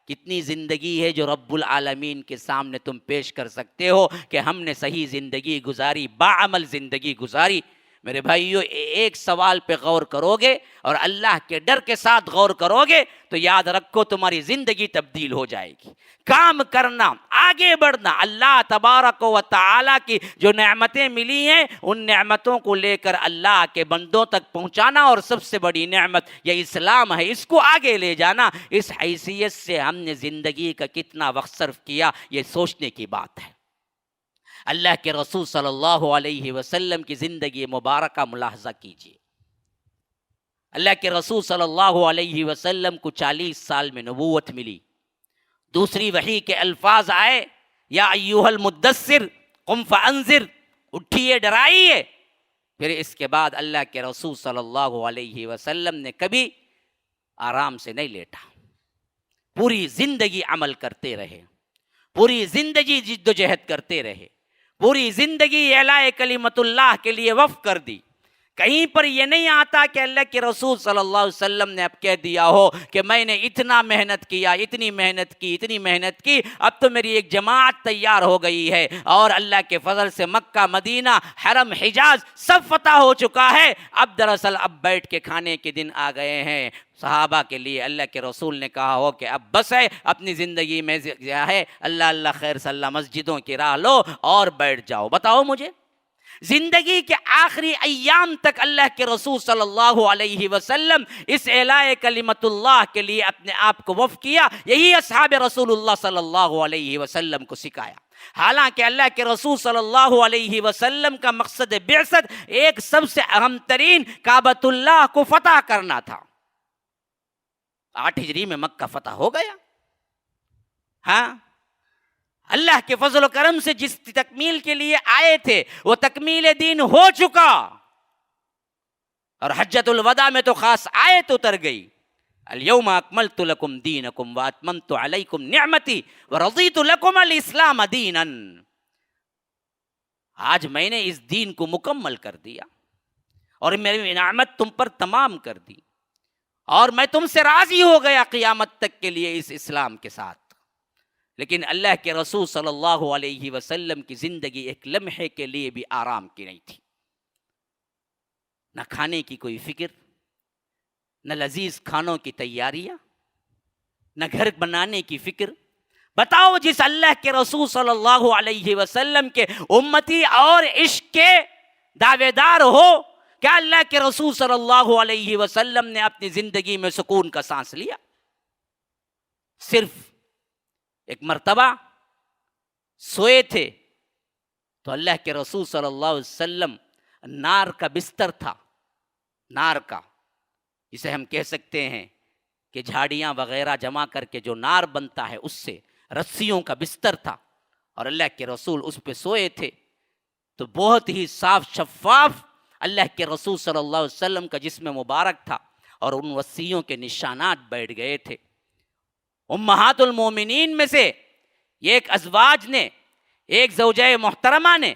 کتنی زندگی ہے جو رب العالمین کے سامنے تم پیش کر سکتے ہو کہ ہم نے صحیح زندگی گزاری، باعمل زندگی گزاری۔ میرے بھائیو، ایک سوال پہ غور کرو گے اور اللہ کے ڈر کے ساتھ غور کرو گے تو یاد رکھو تمہاری زندگی تبدیل ہو جائے گی۔ کام کرنا، آگے بڑھنا، اللہ تبارک و تعالی کی جو نعمتیں ملی ہیں ان نعمتوں کو لے کر اللہ کے بندوں تک پہنچانا، اور سب سے بڑی نعمت یہ اسلام ہے، اس کو آگے لے جانا۔ اس حیثیت سے ہم نے زندگی کا کتنا وقت صرف کیا، یہ سوچنے کی بات ہے۔ اللہ کے رسول صلی اللہ علیہ وسلم کی زندگی مبارکہ ملاحظہ کیجیے۔ اللہ کے رسول صلی اللہ علیہ وسلم کو 40 سال میں نبوت ملی، دوسری وحی کے الفاظ آئے، یا ایھا المدثر قم فانذر، اٹھیے ڈرائیے۔ پھر اس کے بعد اللہ کے رسول صلی اللہ علیہ وسلم نے کبھی آرام سے نہیں لیٹا، پوری زندگی عمل کرتے رہے، پوری زندگی جد و جہد کرتے رہے، پوری زندگی اعلاء کلمت اللہ کے لیے وقف کر دی۔ کہیں پر یہ نہیں آتا کہ اللہ کے رسول صلی اللہ علیہ وسلم نے اب کہہ دیا ہو کہ میں نے اتنا محنت کیا، اتنی محنت کی، اب تو میری ایک جماعت تیار ہو گئی ہے اور اللہ کے فضل سے مکہ، مدینہ، حرم، حجاز سب فتح ہو چکا ہے، اب دراصل اب بیٹھ کے کھانے کے دن آ گئے ہیں۔ صحابہ کے لیے اللہ کے رسول نے کہا ہو کہ اب بس ہے، اپنی زندگی میں کیا ہے، اللہ خیر صلی اللہ، مسجدوں کی راہ لو اور بیٹھ جاؤ۔ بتاؤ مجھے، زندگی کے آخری ایام تک اللہ کے رسول صلی اللہ علیہ وسلم اس اعلاء کلمت اللہ کے لیے اپنے آپ کو وقف کیا، یہی اصحاب رسول اللہ صلی اللہ علیہ وسلم کو سکھایا۔ حالانکہ اللہ کے رسول صلی اللہ علیہ وسلم کا مقصد بعثت ایک سب سے اہم ترین کعبۃ اللہ کو فتح کرنا تھا۔ 8 ہجری میں مکہ فتح ہو گیا۔ ہاں، اللہ کے فضل و کرم سے جس تکمیل کے لیے آئے تھے وہ تکمیل دین ہو چکا، اور حجۃ الوداع میں تو خاص آیت اتر گئی، الیوم اکملت لکم دینکم واتممت علیکم نعمتی ورضیت لکم الاسلام دینا۔ آج میں نے اس دین کو مکمل کر دیا اور میری نعمت تم پر تمام کر دی، اور میں تم سے راضی ہو گیا قیامت تک کے لیے اس اسلام کے ساتھ۔ لیکن اللہ کے رسول صلی اللہ علیہ وسلم کی زندگی ایک لمحے کے لیے بھی آرام کی نہیں تھی، نہ کھانے کی کوئی فکر، نہ لذیذ کھانوں کی تیاریاں، نہ گھر بنانے کی فکر۔ بتاؤ، جس اللہ کے رسول صلی اللہ علیہ وسلم کے امتی اور عشق کے دعوے دار ہو، کیا اللہ کے رسول صلی اللہ علیہ وسلم نے اپنی زندگی میں سکون کا سانس لیا؟ صرف ایک مرتبہ سوئے تھے تو اللہ کے رسول صلی اللہ علیہ وسلم نار کا بستر تھا، نار کا، جسے ہم کہہ سکتے ہیں کہ جھاڑیاں وغیرہ جمع کر کے جو نار بنتا ہے اس سے، رسیوں کا بستر تھا، اور اللہ کے رسول اس پہ سوئے تھے۔ تو بہت ہی صاف شفاف اللہ کے رسول صلی اللہ علیہ وسلم کا جسم مبارک تھا، اور ان رسیوں کے نشانات بیٹھ گئے تھے۔ امہات المومنین میں سے ایک ازواج نے، ایک زوجہ محترمہ نے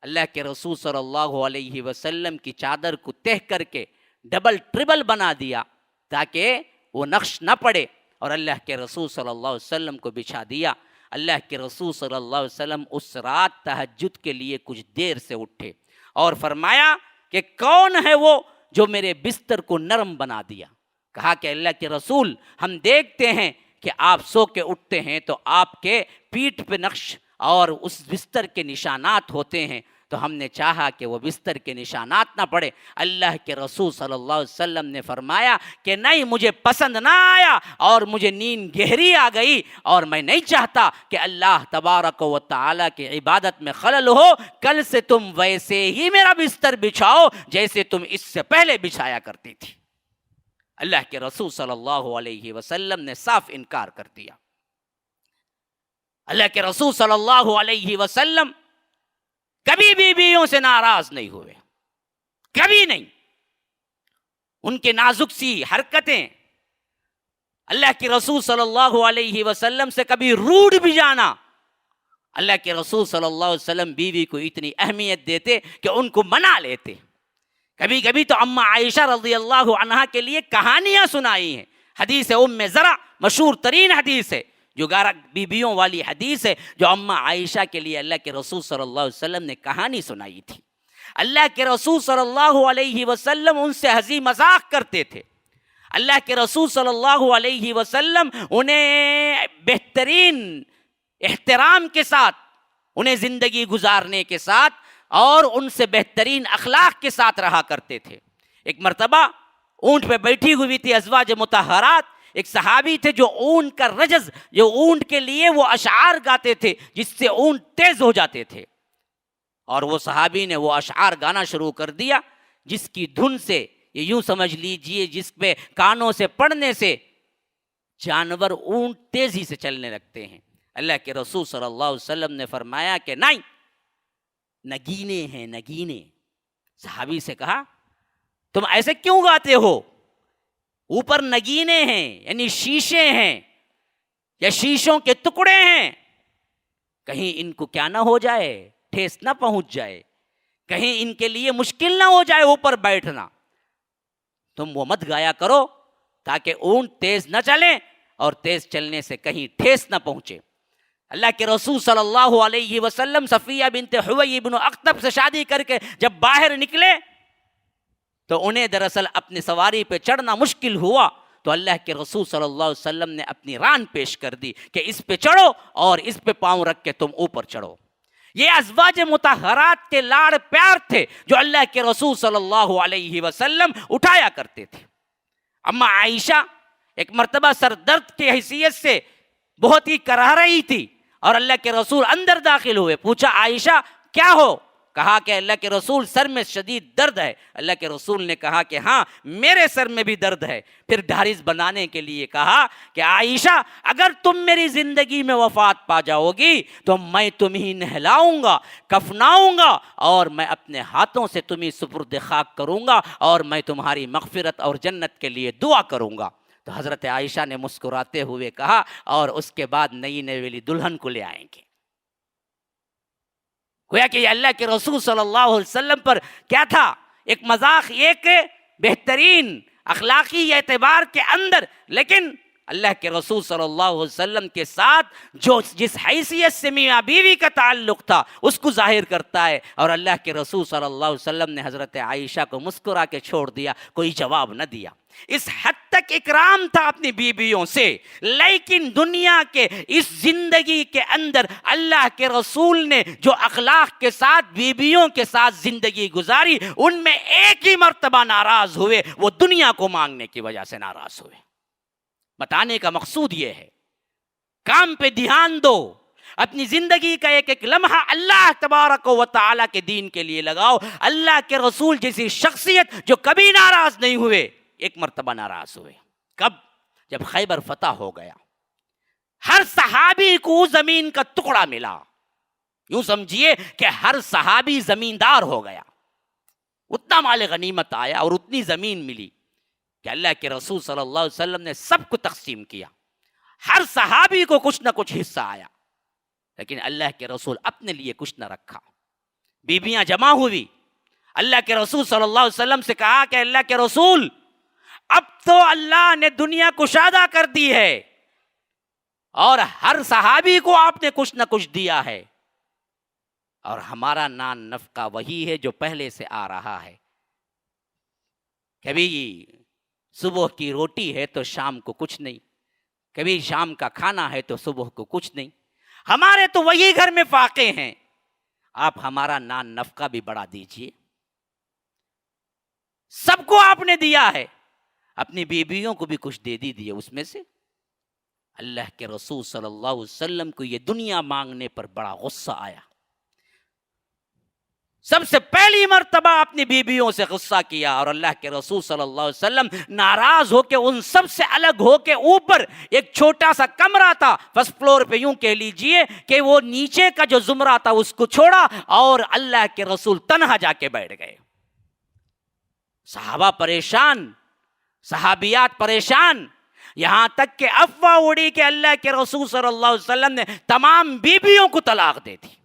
اللہ کے رسول صلی اللہ علیہ وسلم کی چادر کو تہ کر کے ڈبل ٹربل بنا دیا تاکہ وہ نقش نہ پڑے، اور اللہ کے رسول صلی اللہ علیہ وسلم کو بچھا دیا۔ اللہ کے رسول صلی اللہ علیہ وسلم اس رات تہجد کے لیے کچھ دیر سے اٹھے اور فرمایا کہ کون ہے وہ جو میرے بستر کو نرم بنا دیا؟ کہا کہ اللہ کے رسول، ہم دیکھتے ہیں کہ آپ سو کے اٹھتے ہیں تو آپ کے پیٹھ پہ نقش اور اس بستر کے نشانات ہوتے ہیں، تو ہم نے چاہا کہ وہ بستر کے نشانات نہ پڑے۔ اللہ کے رسول صلی اللہ علیہ وسلم نے فرمایا کہ نہیں، مجھے پسند نہ آیا اور مجھے نیند گہری آ گئی، اور میں نہیں چاہتا کہ اللہ تبارک و تعالیٰ کی عبادت میں خلل ہو۔ کل سے تم ویسے ہی میرا بستر بچھاؤ جیسے تم اس سے پہلے بچھایا کرتی تھی۔ اللہ کے رسول صلی اللہ علیہ وسلم نے صاف انکار کر دیا۔ اللہ کے رسول صلی اللہ علیہ وسلم کبھی بیویوں سے ناراض نہیں ہوئے، کبھی نہیں۔ ان کے نازک سی حرکتیں، اللہ کے رسول صلی اللہ علیہ وسلم سے کبھی روڈ بھی جانا۔ اللہ کے رسول صلی اللہ علیہ وسلم بیوی کو اتنی اہمیت دیتے کہ ان کو منا لیتے۔ کبھی کبھی تو اماں عائشہ رضی اللہ عنہا کے لیے کہانیاں سنائی ہیں۔ حدیث ام زرع مشہور ترین حدیث ہے، جو 11 بیویوں والی حدیث ہے، جو اماں عائشہ کے لیے اللہ کے رسول صلی اللہ علیہ وسلم نے کہانی سنائی تھی۔ اللہ کے رسول صلی اللہ علیہ وسلم ان سے ہنسی مذاق کرتے تھے۔ اللہ کے رسول صلی اللہ علیہ وسلم انہیں بہترین احترام کے ساتھ، انہیں زندگی گزارنے کے ساتھ اور ان سے بہترین اخلاق کے ساتھ رہا کرتے تھے۔ ایک مرتبہ اونٹ پہ بیٹھی ہوئی تھی ازواج مطہرات، ایک صحابی تھے جو اونٹ کا رجز، جو اونٹ کے لیے وہ اشعار گاتے تھے جس سے اونٹ تیز ہو جاتے تھے، اور وہ صحابی نے وہ اشعار گانا شروع کر دیا جس کی دھن سے، یہ یوں سمجھ لیجئے، جس پہ کانوں سے پڑنے سے جانور اونٹ تیزی سے چلنے لگتے ہیں۔ اللہ کے رسول صلی اللہ علیہ وسلم نے فرمایا کہ نہیں، نگینے ہیں نگینے۔ صحابی سے کہا تم ایسے کیوں گاتے ہو؟ اوپر نگینے ہیں، یعنی شیشے ہیں یا شیشوں کے ٹکڑے ہیں، کہیں ان کو کیا نہ ہو جائے، ٹھیس نہ پہنچ جائے۔ کہیں ان کے لیے مشکل نہ ہو جائے اوپر بیٹھنا. تم وہ مت گایا کرو تاکہ اونٹ تیز نہ چلے اور تیز چلنے سے کہیں ٹھیس نہ پہنچے. اللہ کے رسول صلی اللہ علیہ وسلم صفیہ بنت حوی بن اخطب سے شادی کر کے جب باہر نکلے تو انہیں دراصل اپنی سواری پہ چڑھنا مشکل ہوا, تو اللہ کے رسول صلی اللہ علیہ وسلم نے اپنی ران پیش کر دی کہ اس پہ چڑھو اور اس پہ پاؤں رکھ کے تم اوپر چڑھو. یہ ازواج مطہرات کے لاڑ پیار تھے جو اللہ کے رسول صلی اللہ علیہ وسلم اٹھایا کرتے تھے. اما عائشہ ایک مرتبہ سر درد کی حیثیت سے بہت ہی کرا رہی تھی اور اللہ کے رسول اندر داخل ہوئے. پوچھا عائشہ کیا ہو؟ کہا کہ اللہ کے رسول سر میں شدید درد ہے. اللہ کے رسول نے کہا کہ ہاں میرے سر میں بھی درد ہے. پھر ڈھارس بنانے کے لیے کہا کہ عائشہ اگر تم میری زندگی میں وفات پا جاؤ گی تو میں تمہیں نہلاؤں گا, کفناؤں گا اور میں اپنے ہاتھوں سے تمہیں سپرد خاک کروں گا اور میں تمہاری مغفرت اور جنت کے لیے دعا کروں گا. تو حضرت عائشہ نے مسکراتے ہوئے کہا اور اس کے بعد نئی نویلی دلہن کو لے آئیں گے. گویا کہ یہ اللہ کے رسول صلی اللہ علیہ وسلم پر کیا تھا؟ ایک مذاق, ایک بہترین اخلاقی اعتبار کے اندر, لیکن اللہ کے رسول صلی اللہ علیہ وسلم کے ساتھ جو جس حیثیت سے میاں بیوی کا تعلق تھا اس کو ظاہر کرتا ہے. اور اللہ کے رسول صلی اللہ علیہ وسلم نے حضرت عائشہ کو مسکرا کے چھوڑ دیا, کوئی جواب نہ دیا. اس حد تک اکرام تھا اپنی بیویوں سے. لیکن دنیا کے اس زندگی کے اندر اللہ کے رسول نے جو اخلاق کے ساتھ بیویوں کے ساتھ زندگی گزاری, ان میں ایک ہی مرتبہ ناراض ہوئے, وہ دنیا کو مانگنے کی وجہ سے ناراض ہوئے. بتانے کا مقصود یہ ہے کام پہ دھیان دو, اپنی زندگی کا ایک ایک لمحہ اللہ تبارک و تعالیٰ کے دین کے لیے لگاؤ. اللہ کے رسول جیسی شخصیت جو کبھی ناراض نہیں ہوئے, ایک مرتبہ ناراض ہوئے. کب؟ جب خیبر فتح ہو گیا. ہر صحابی کو زمین کا ٹکڑا ملا. یوں سمجھیے کہ ہر صحابی زمیندار ہو گیا. اتنا مال غنیمت آیا اور اتنی زمین ملی کہ اللہ کے رسول صلی اللہ علیہ وسلم نے سب کو تقسیم کیا. ہر صحابی کو کچھ نہ کچھ حصہ آیا, لیکن اللہ کے رسول اپنے لیے کچھ نہ رکھا. بیویاں جمع ہوئی, اللہ کے رسول صلی اللہ علیہ وسلم سے کہا کہ اللہ کے رسول اب تو اللہ نے دنیا کشادہ کر دی ہے اور ہر صحابی کو آپ نے کچھ نہ کچھ دیا ہے, اور ہمارا نان نفقہ وہی ہے جو پہلے سے آ رہا ہے. کبھی صبح کی روٹی ہے تو شام کو کچھ نہیں, کبھی شام کا کھانا ہے تو صبح کو کچھ نہیں. ہمارے تو وہی گھر میں فاقے ہیں, آپ ہمارا نان نفقہ بھی بڑھا دیجئے. سب کو آپ نے دیا ہے, اپنی بیویوں کو بھی کچھ دے دیجئے اس میں سے. اللہ کے رسول صلی اللہ علیہ وسلم کو یہ دنیا مانگنے پر بڑا غصہ آیا. سب سے پہلی مرتبہ اپنی بیویوں سے غصہ کیا, اور اللہ کے رسول صلی اللہ علیہ وسلم ناراض ہو کے ان سب سے الگ ہو کے اوپر ایک چھوٹا سا کمرہ تھا فرسٹ فلور پہ, یوں کہہ لیجئے کہ وہ نیچے کا جو زمرہ تھا اس کو چھوڑا اور اللہ کے رسول تنہا جا کے بیٹھ گئے. صحابہ پریشان, صحابیات پریشان, یہاں تک کہ افواہ اڑی کہ اللہ کے رسول صلی اللہ علیہ وسلم نے تمام بیویوں کو طلاق دے دی.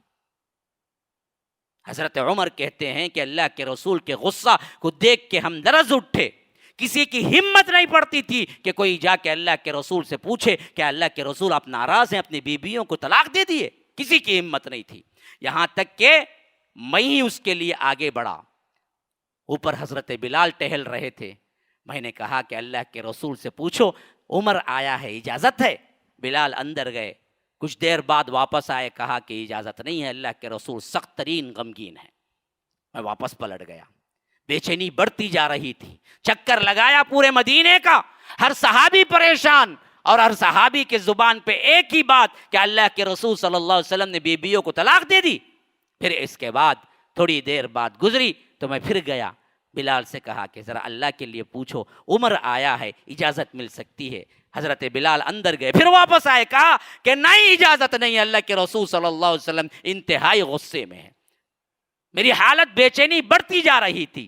حضرت عمر کہتے ہیں کہ اللہ کے رسول کے غصہ کو دیکھ کے ہم لرز اٹھے. کسی کی ہمت نہیں پڑتی تھی کہ کوئی جا کے اللہ کے رسول سے پوچھے کہ اللہ کے رسول آپ ناراض ہیں, اپنی بیویوں کو طلاق دے دیے. کسی کی ہمت نہیں تھی. یہاں تک کہ میں ہی اس کے لیے آگے بڑھا. اوپر حضرت بلال ٹہل رہے تھے. میں نے کہا کہ اللہ کے رسول سے پوچھو عمر آیا ہے, اجازت ہے؟ بلال اندر گئے, کچھ دیر بعد واپس آئے, کہا کہ اجازت نہیں ہے, اللہ کے رسول سخت ترین غمگین ہے. میں واپس پلٹ گیا. بے چینی بڑھتی جا رہی تھی. چکر لگایا پورے مدینے کا, ہر صحابی پریشان, اور ہر صحابی کے زبان پہ ایک ہی بات کہ اللہ کے رسول صلی اللہ علیہ وسلم نے بیویوں کو طلاق دے دی. پھر اس کے بعد تھوڑی دیر بعد گزری تو میں پھر گیا, بلال سے کہا کہ ذرا اللہ کے لیے پوچھو عمر آیا ہے, اجازت مل سکتی ہے. حضرت بلال اندر گئے, پھر واپس آئے, کہا کہ نہیں اجازت نہیں, اللہ کے رسول صلی اللہ علیہ وسلم انتہائی غصے میں ہے. میری حالت بے چینی بڑھتی جا رہی تھی.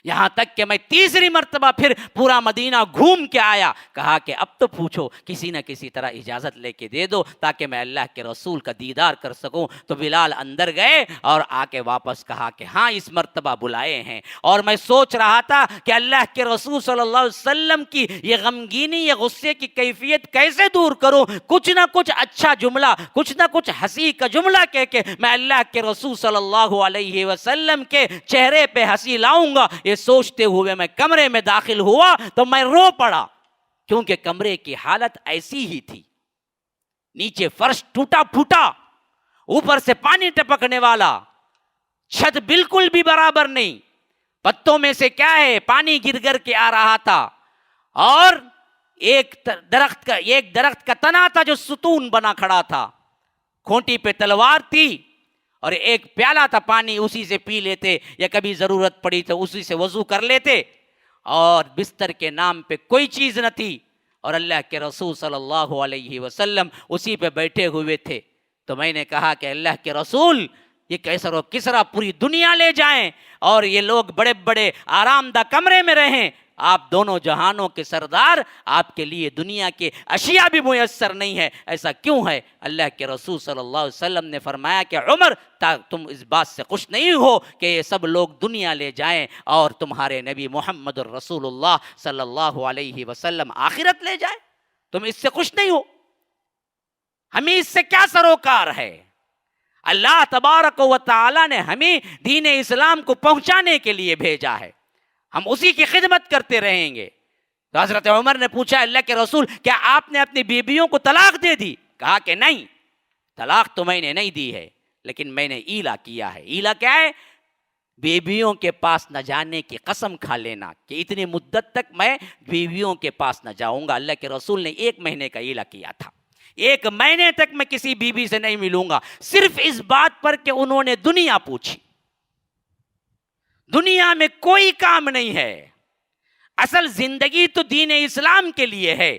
یہاں تک کہ میں تیسری مرتبہ پھر پورا مدینہ گھوم کے آیا. کہا کہ اب تو پوچھو, کسی نہ کسی طرح اجازت لے کے دے دو تاکہ میں اللہ کے رسول کا دیدار کر سکوں. تو بلال اندر گئے اور آ کے واپس کہا کہ ہاں اس مرتبہ بلائے ہیں. اور میں سوچ رہا تھا کہ اللہ کے رسول صلی اللہ علیہ وسلم کی یہ غمگینی, یہ غصے کی کیفیت کیسے دور کروں. کچھ نہ کچھ اچھا جملہ, کچھ نہ کچھ ہنسی کا جملہ کہہ کے میں اللہ کے رسول صلی اللہ علیہ وسلم کے چہرے پہ ہنسی لاؤں گا. یہ سوچتے ہوئے میں کمرے میں داخل ہوا تو میں رو پڑا, کیونکہ کمرے کی حالت ایسی ہی تھی. نیچے فرش ٹوٹا پھوٹا, اوپر سے پانی ٹپکنے والا, چھت بالکل بھی برابر نہیں, پتوں میں سے کیا ہے پانی گر گر کے آ رہا تھا. اور ایک درخت کا تنا تھا جو ستون بنا کھڑا تھا, کھونٹی پہ تلوار تھی, اور ایک پیالہ تھا پانی, اسی سے پی لیتے یا کبھی ضرورت پڑی تو اسی سے وضو کر لیتے. اور بستر کے نام پہ کوئی چیز نہ تھی, اور اللہ کے رسول صلی اللہ علیہ وسلم اسی پہ بیٹھے ہوئے تھے. تو میں نے کہا کہ اللہ کے رسول, یہ کیسر و کسرا پوری دنیا لے جائیں اور یہ لوگ بڑے بڑے آرام دہ کمرے میں رہیں, آپ دونوں جہانوں کے سردار, آپ کے لیے دنیا کے اشیاء بھی میسر نہیں ہے, ایسا کیوں ہے؟ اللہ کے رسول صلی اللہ علیہ وسلم نے فرمایا کہ عمر, تم اس بات سے خوش نہیں ہو کہ یہ سب لوگ دنیا لے جائیں اور تمہارے نبی محمد الرسول اللہ صلی اللہ علیہ وسلم آخرت لے جائیں؟ تم اس سے خوش نہیں ہو؟ ہمیں اس سے کیا سروکار ہے؟ اللہ تبارک و تعالی نے ہمیں دین اسلام کو پہنچانے کے لیے بھیجا ہے, ہم اسی کی خدمت کرتے رہیں گے. تو حضرت عمر نے پوچھا, اللہ کے رسول کیا آپ نے اپنی بیویوں کو طلاق دے دی؟ کہا کہ نہیں, طلاق تو میں نے نہیں دی ہے, لیکن میں نے ایلا کیا ہے. ایلا کیا ہے؟ بیویوں کے پاس نہ جانے کی قسم کھا لینا کہ اتنی مدت تک میں بیویوں کے پاس نہ جاؤں گا. اللہ کے رسول نے 1 مہینے کا ایلا کیا تھا, 1 مہینے تک میں کسی بیوی سے نہیں ملوں گا, صرف اس بات پر کہ انہوں نے دنیا پوچھی. دنیا میں کوئی کام نہیں ہے, اصل زندگی تو دین اسلام کے لیے ہے.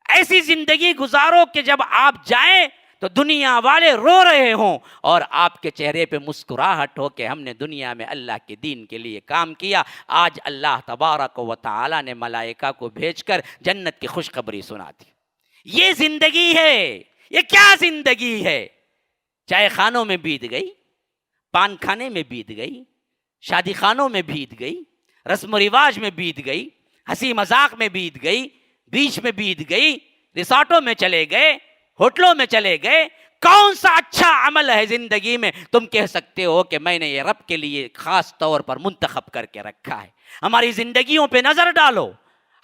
ایسی زندگی گزارو کہ جب آپ جائیں تو دنیا والے رو رہے ہوں اور آپ کے چہرے پہ مسکراہٹ ہو کہ ہم نے دنیا میں اللہ کے دین کے لیے کام کیا. آج اللہ تبارک و تعالی نے ملائکہ کو بھیج کر جنت کی خوشخبری سنا دی. یہ زندگی ہے. یہ کیا زندگی ہے؟ چائے خانوں میں بیت گئی, پان کھانے میں بیت گئی, شادی خانوں میں بیت گئی, رسم و رواج میں بیت گئی, ہنسی مذاق میں بیت گئی, بیچ میں بیت گئی, ریسارٹوں میں چلے گئے, ہوٹلوں میں چلے گئے. کون سا اچھا عمل ہے زندگی میں تم کہہ سکتے ہو کہ میں نے یہ رب کے لیے خاص طور پر منتخب کر کے رکھا ہے؟ ہماری زندگیوں پہ نظر ڈالو.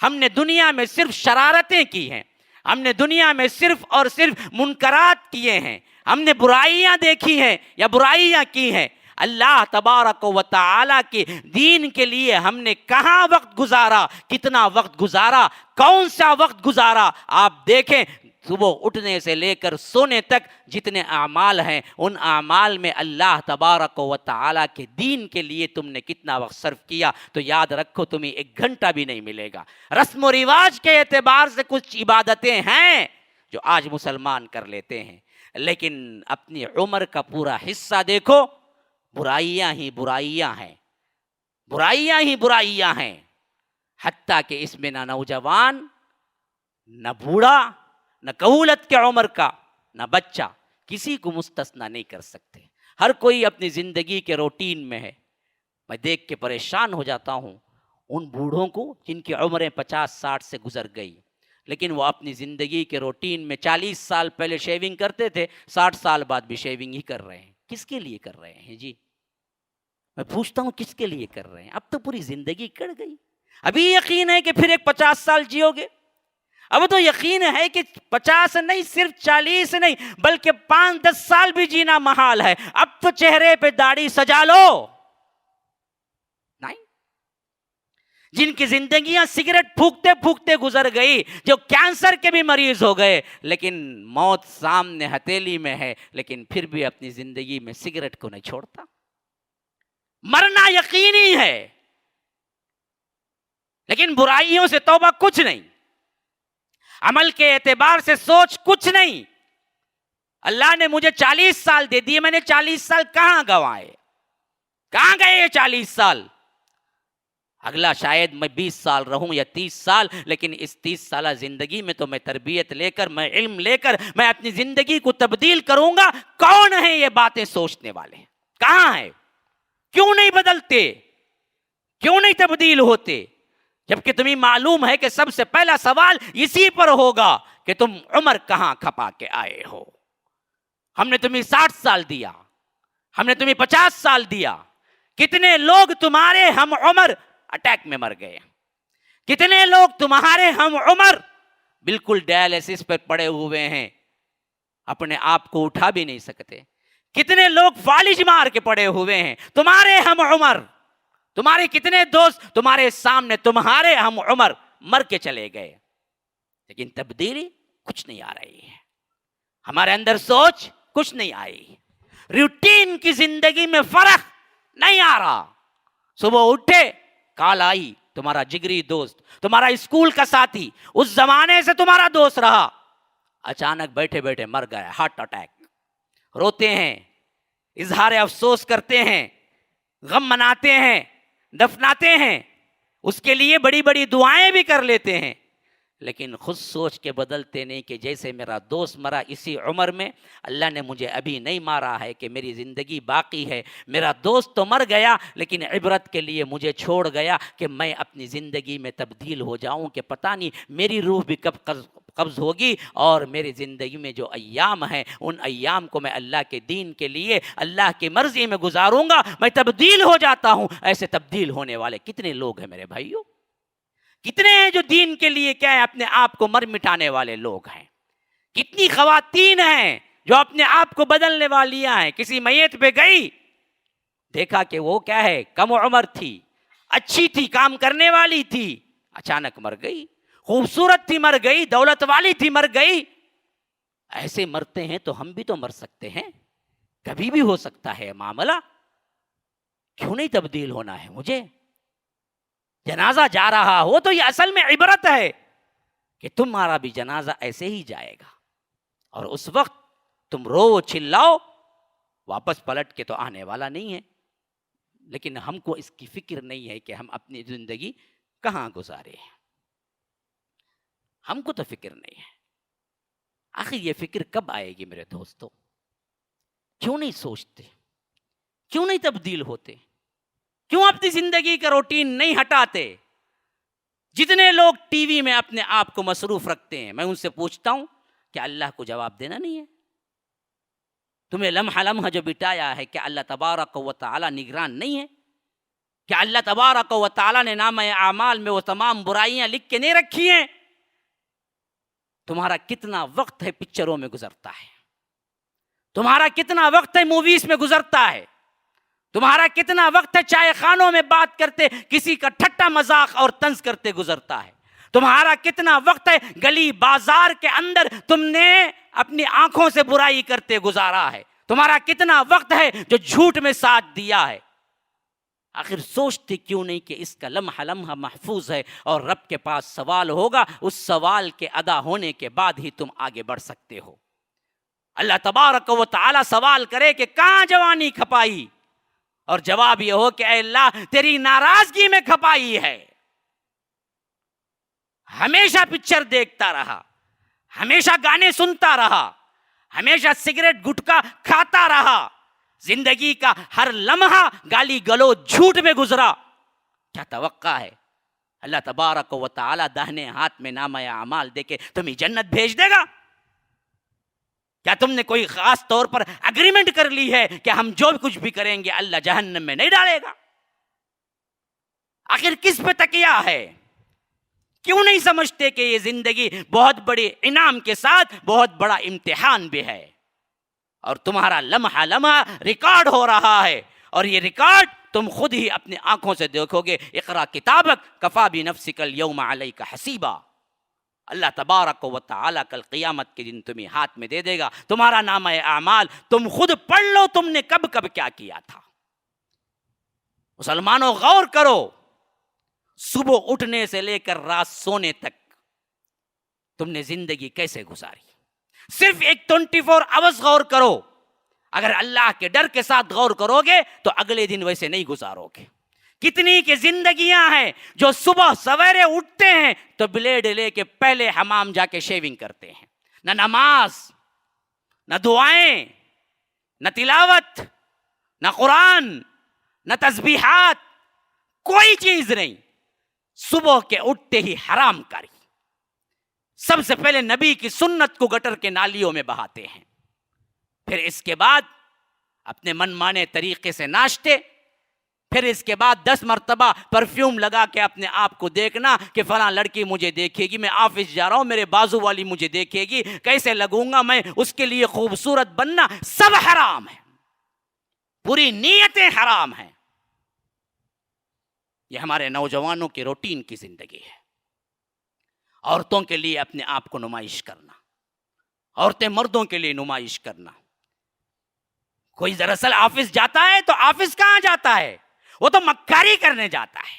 ہم نے دنیا میں صرف شرارتیں کی ہیں, ہم نے دنیا میں صرف اور صرف منکرات کیے ہیں, ہم نے برائیاں دیکھی ہیں یا برائیاں کی ہیں. اللہ تبارک و تعالی کے دین کے لیے ہم نے کہاں وقت گزارا, کتنا وقت گزارا, کون سا وقت گزارا؟ آپ دیکھیں, صبح اٹھنے سے لے کر سونے تک جتنے اعمال ہیں, ان اعمال میں اللہ تبارک و تعالی کے دین کے لیے تم نے کتنا وقت صرف کیا. تو یاد رکھو تمہیں 1 گھنٹہ بھی نہیں ملے گا. رسم و رواج کے اعتبار سے کچھ عبادتیں ہیں جو آج مسلمان کر لیتے ہیں, لیکن اپنی عمر کا پورا حصہ دیکھو, برائیاں ہی برائیاں ہیں, برائیاں ہی برائیاں ہیں. حتیٰ کہ اس میں نہ نوجوان, نہ بوڑھا, نہ کہولت کے عمر کا, نہ بچہ, کسی کو مستثنا نہیں کر سکتے. ہر کوئی اپنی زندگی کے روٹین میں ہے. میں دیکھ کے پریشان ہو جاتا ہوں ان بوڑھوں کو جن کی عمریں 50-60 سے گزر گئی, لیکن وہ اپنی زندگی کے روٹین میں 40 سال پہلے شیونگ کرتے تھے, 60 سال بعد بھی شیونگ ہی کر رہے ہیں. کس کے لیے کر رہے ہیں جی؟ میں پوچھتا ہوں کس کے لیے کر رہے ہیں؟ اب تو پوری زندگی کٹ گئی. ابھی یقین ہے کہ پھر ایک 50 سال جیو گے؟ اب تو یقین ہے کہ 50 نہیں, صرف 40 نہیں, بلکہ 5-10 سال بھی جینا محال ہے. اب تو چہرے پہ داڑھی سجا لو. نہیں, جن کی زندگیاں سگریٹ پھونکتے پھونکتے گزر گئی, جو کینسر کے بھی مریض ہو گئے, لیکن موت سامنے ہتھیلی میں ہے, لیکن پھر بھی اپنی زندگی میں سگریٹ کو نہیں چھوڑتا. مرنا یقینی ہے, لیکن برائیوں سے توبہ کچھ نہیں, عمل کے اعتبار سے سوچ کچھ نہیں. اللہ نے مجھے 40 سال دے دیے, میں نے 40 سال کہاں گنوائے؟ کہاں گئے یہ 40 سال؟ اگلا شاید میں 20 سال رہوں یا 30 سال، لیکن اس 30 سالہ زندگی میں تو میں تربیت لے کر، میں علم لے کر، میں اپنی زندگی کو تبدیل کروں گا۔ کون ہیں یہ باتیں سوچنے والے؟ کہاں ہیں؟ کیوں نہیں بدلتے؟ کیوں نہیں تبدیل ہوتے؟ جبکہ تمہیں معلوم ہے کہ سب سے پہلا سوال اسی پر ہوگا کہ تم عمر کہاں کھپا کے آئے ہو۔ ہم نے تمہیں 60 سال دیا، ہم نے تمہیں 50 سال دیا، کتنے لوگ تمہارے ہم عمر اٹیک میں مر گئے، کتنے لوگ تمہارے ہم عمر بالکل ڈائلیسس پر پڑے ہوئے ہیں، اپنے آپ کو اٹھا بھی نہیں سکتے، کتنے لوگ فالج مار کے پڑے ہوئے ہیں، تمہارے ہم عمر، تمہارے کتنے دوست تمہارے سامنے تمہارے ہم عمر مر کے چلے گئے، لیکن تبدیلی کچھ نہیں آ رہی ہے، ہمارے اندر سوچ کچھ نہیں آئی، روٹین کی زندگی میں فرق نہیں آ رہا۔ صبح اٹھے، کال آئی، تمہارا جگری دوست، تمہارا اسکول کا ساتھی، اس زمانے سے تمہارا دوست رہا، اچانک بیٹھے بیٹھے مر گیا، ہارٹ اٹیک۔ روتے ہیں، اظہار افسوس کرتے ہیں، غم مناتے ہیں، دفناتے ہیں، اس کے لیے بڑی بڑی دعائیں بھی کر لیتے ہیں، لیکن خود سوچ کے بدلتے نہیں کہ جیسے میرا دوست مرا اسی عمر میں، اللہ نے مجھے ابھی نہیں مارا ہے کہ میری زندگی باقی ہے۔ میرا دوست تو مر گیا، لیکن عبرت کے لیے مجھے چھوڑ گیا کہ میں اپنی زندگی میں تبدیل ہو جاؤں، کہ پتہ نہیں میری روح بھی کب قبض ہوگی، اور میری زندگی میں جو ایام ہیں ان ایام کو میں اللہ کے دین کے لیے، اللہ کی مرضی میں گزاروں گا، میں تبدیل ہو جاتا ہوں۔ ایسے تبدیل ہونے والے کتنے لوگ ہیں میرے بھائیوں؟ کتنے ہیں جو دین کے لیے کیا ہے اپنے آپ کو مر مٹانے والے لوگ ہیں؟ کتنی خواتین ہیں جو اپنے آپ کو بدلنے والیاں ہیں؟ کسی میت پہ گئی، دیکھا کہ وہ کیا ہے، کم عمر تھی، اچھی تھی، کام کرنے والی تھی، اچانک مر گئی، خوبصورت تھی مر گئی، دولت والی تھی مر گئی۔ ایسے مرتے ہیں تو ہم بھی تو مر سکتے ہیں، کبھی بھی ہو سکتا ہے معاملہ، کیوں نہیں تبدیل ہونا ہے مجھے؟ جنازہ جا رہا ہو تو یہ اصل میں عبرت ہے کہ تمہارا بھی جنازہ ایسے ہی جائے گا، اور اس وقت تم رو چلاؤ، واپس پلٹ کے تو آنے والا نہیں ہے، لیکن ہم کو اس کی فکر نہیں ہے کہ ہم اپنی زندگی کہاں گزارے ہیں، ہم کو تو فکر نہیں ہے۔ آخر یہ فکر کب آئے گی میرے دوستو؟ کیوں نہیں سوچتے؟ کیوں نہیں تبدیل ہوتے؟ کیوں اپنی زندگی کا روٹین نہیں ہٹاتے؟ جتنے لوگ ٹی وی میں اپنے آپ کو مصروف رکھتے ہیں، میں ان سے پوچھتا ہوں کہ اللہ کو جواب دینا نہیں ہے؟ تمہیں لمحہ لمحہ جو بتایا ہے، کیا اللہ تبارک و تعالی نگران نہیں ہے؟ کیا اللہ تبارک و تعالی نے نامہ اعمال میں وہ تمام برائیاں لکھ کے نہیں رکھی ہیں؟ تمہارا کتنا وقت ہے پکچروں میں گزرتا ہے، تمہارا کتنا وقت ہے موویز میں گزرتا ہے، تمہارا کتنا وقت ہے چائے خانوں میں بات کرتے، کسی کا ٹھٹا مذاق اور طنز کرتے گزرتا ہے، تمہارا کتنا وقت ہے گلی بازار کے اندر تم نے اپنی آنکھوں سے برائی کرتے گزارا ہے، تمہارا کتنا وقت ہے جو جھوٹ میں ساتھ دیا ہے۔ آخر سوچتے کیوں نہیں کہ اس کا لمحہ لمحہ محفوظ ہے، اور رب کے پاس سوال ہوگا، اس سوال کے ادا ہونے کے بعد ہی تم آگے بڑھ سکتے ہو۔ اللہ تبارک و تعالی سوال کرے کہ کہاں جوانی کھپائی، اور جواب یہ ہو کہ اے اللہ تیری ناراضگی میں کھپائی ہے۔ ہمیشہ پکچر دیکھتا رہا، ہمیشہ گانے سنتا رہا، ہمیشہ سگریٹ گٹکا کھاتا رہا، زندگی کا ہر لمحہ گالی گلوچ جھوٹ میں گزرا، کیا توقع ہے اللہ تبارک و تعالی داہنے ہاتھ میں نامہ اعمال دے کے تمہیں جنت بھیج دے گا؟ کیا تم نے کوئی خاص طور پر اگریمنٹ کر لی ہے کہ ہم جو کچھ بھی کریں گے اللہ جہنم میں نہیں ڈالے گا؟ آخر کس پہ تکیہ ہے؟ کیوں نہیں سمجھتے کہ یہ زندگی بہت بڑی انعام کے ساتھ بہت بڑا امتحان بھی ہے، اور تمہارا لمحہ لمحہ ریکارڈ ہو رہا ہے، اور یہ ریکارڈ تم خود ہی اپنی آنکھوں سے دیکھو گے۔ اقرا کتابک کفا بنفسک اليوم علیک حسیبا، اللہ تبارک و تعالیٰ کل قیامت کے دن تمہیں ہاتھ میں دے دے گا تمہارا نامہ اعمال، تم خود پڑھ لو تم نے کب کب کیا کیا تھا۔ مسلمانوں غور کرو، صبح اٹھنے سے لے کر رات سونے تک تم نے زندگی کیسے گزاری؟ صرف ایک 24 آورز غور کرو، اگر اللہ کے ڈر کے ساتھ غور کرو گے تو اگلے دن ویسے نہیں گزارو گے۔ کتنی کی زندگیاں ہیں جو صبح سویرے اٹھتے ہیں تو بلیڈ لے کے پہلے حمام جا کے شیونگ کرتے ہیں، نہ نماز، نہ دعائیں، نہ تلاوت، نہ قرآن، نہ تسبیحات، کوئی چیز نہیں، صبح کے اٹھتے ہی حرام کاری، سب سے پہلے نبی کی سنت کو گٹر کے نالیوں میں بہاتے ہیں، پھر اس کے بعد اپنے من مانے طریقے سے ناشتے، پھر اس کے بعد 10 مرتبہ پرفیوم لگا کے اپنے آپ کو دیکھنا کہ فلاں لڑکی مجھے دیکھے گی، میں آفس جا رہا ہوں میرے بازو والی مجھے دیکھے گی، کیسے لگوں گا میں، اس کے لیے خوبصورت بننا، سب حرام ہے، پوری نیتیں حرام ہیں۔ یہ ہمارے نوجوانوں کی روٹین کی زندگی ہے۔ عورتوں کے لیے اپنے آپ کو نمائش کرنا، عورتیں مردوں کے لیے نمائش کرنا۔ کوئی دراصل آفس جاتا ہے تو آفس کہاں جاتا ہے؟ وہ تو مکاری کرنے جاتا ہے۔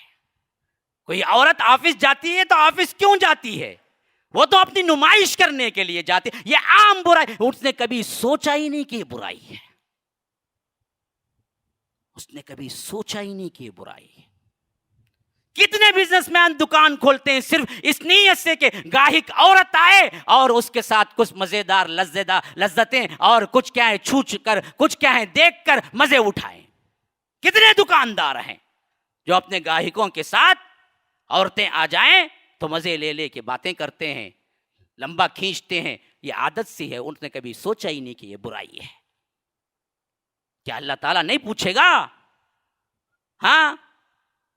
کوئی عورت آفس جاتی ہے تو آفس کیوں جاتی ہے؟ وہ تو اپنی نمائش کرنے کے لیے جاتی ہے۔ یہ عام برائی، اس نے کبھی سوچا ہی نہیں کہ یہ برائی ہے، اس نے کبھی سوچا ہی نہیں کہ یہ برائی ہے۔ کتنے بزنس مین دکان کھولتے ہیں صرف اس نیت سے کہ گاہک عورت آئے اور اس کے ساتھ کچھ مزیدار لذتیں اور کچھ کیا ہے چھوچ کر، کچھ کیا ہے دیکھ کر مزے اٹھائیں۔ کتنے دکاندار ہیں جو اپنے گاہکوں کے ساتھ عورتیں آ جائیں تو مزے لے لے کے باتیں کرتے ہیں، لمبا کھینچتے ہیں۔ یہ عادت سی ہے، انہوں نے کبھی سوچا ہی نہیں کہ یہ برائی ہے۔ کیا اللہ تعالیٰ نہیں پوچھے گا؟ ہاں،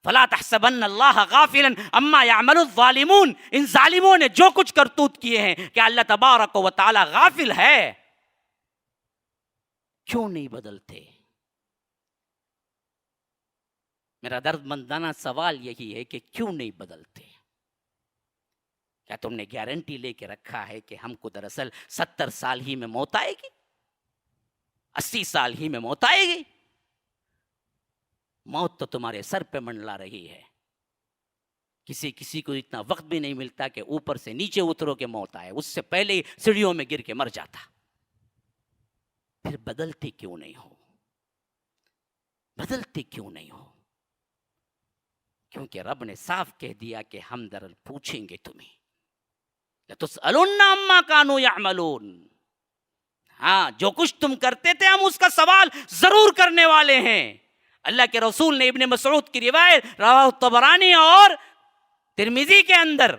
فلا تحسبن اللہ غافلا عما يعمل الظالمون، ان ظالموں نے جو کچھ کرتوت کیے ہیں کہ اللہ تبارک و تعالی غافل ہے؟ کیوں نہیں بدلتے؟ میرا درد مندانہ سوال یہی ہے کہ کیوں نہیں بدلتے؟ کیا تم نے گارنٹی لے کے رکھا ہے کہ ہم کو دراصل 70 سال ہی میں موت آئے گی، 80 سال ہی میں موت آئے گی؟ موت تو تمہارے سر پہ منڈلا رہی ہے۔ کسی کو اتنا وقت بھی نہیں ملتا کہ اوپر سے نیچے اترو کے موت آئے، اس سے پہلے ہی سیڑھیوں میں گر کے مر جاتا۔ پھر بدلتے کیوں نہیں ہو؟ بدلتے کیوں نہیں ہو؟ کیونکہ رب نے صاف کہہ دیا کہ ہم درل پوچھیں گے تمہیں، لَتُسْأَلُنَّ عَمَّا كَانُوا يَعْمَلُونَ۔ ہاں، جو کچھ تم کرتے تھے ہم اس کا سوال ضرور کرنے والے ہیں۔ اللہ کے رسول نے ابن مسعود کی روایت رواہ طبرانی اور ترمذی کے اندر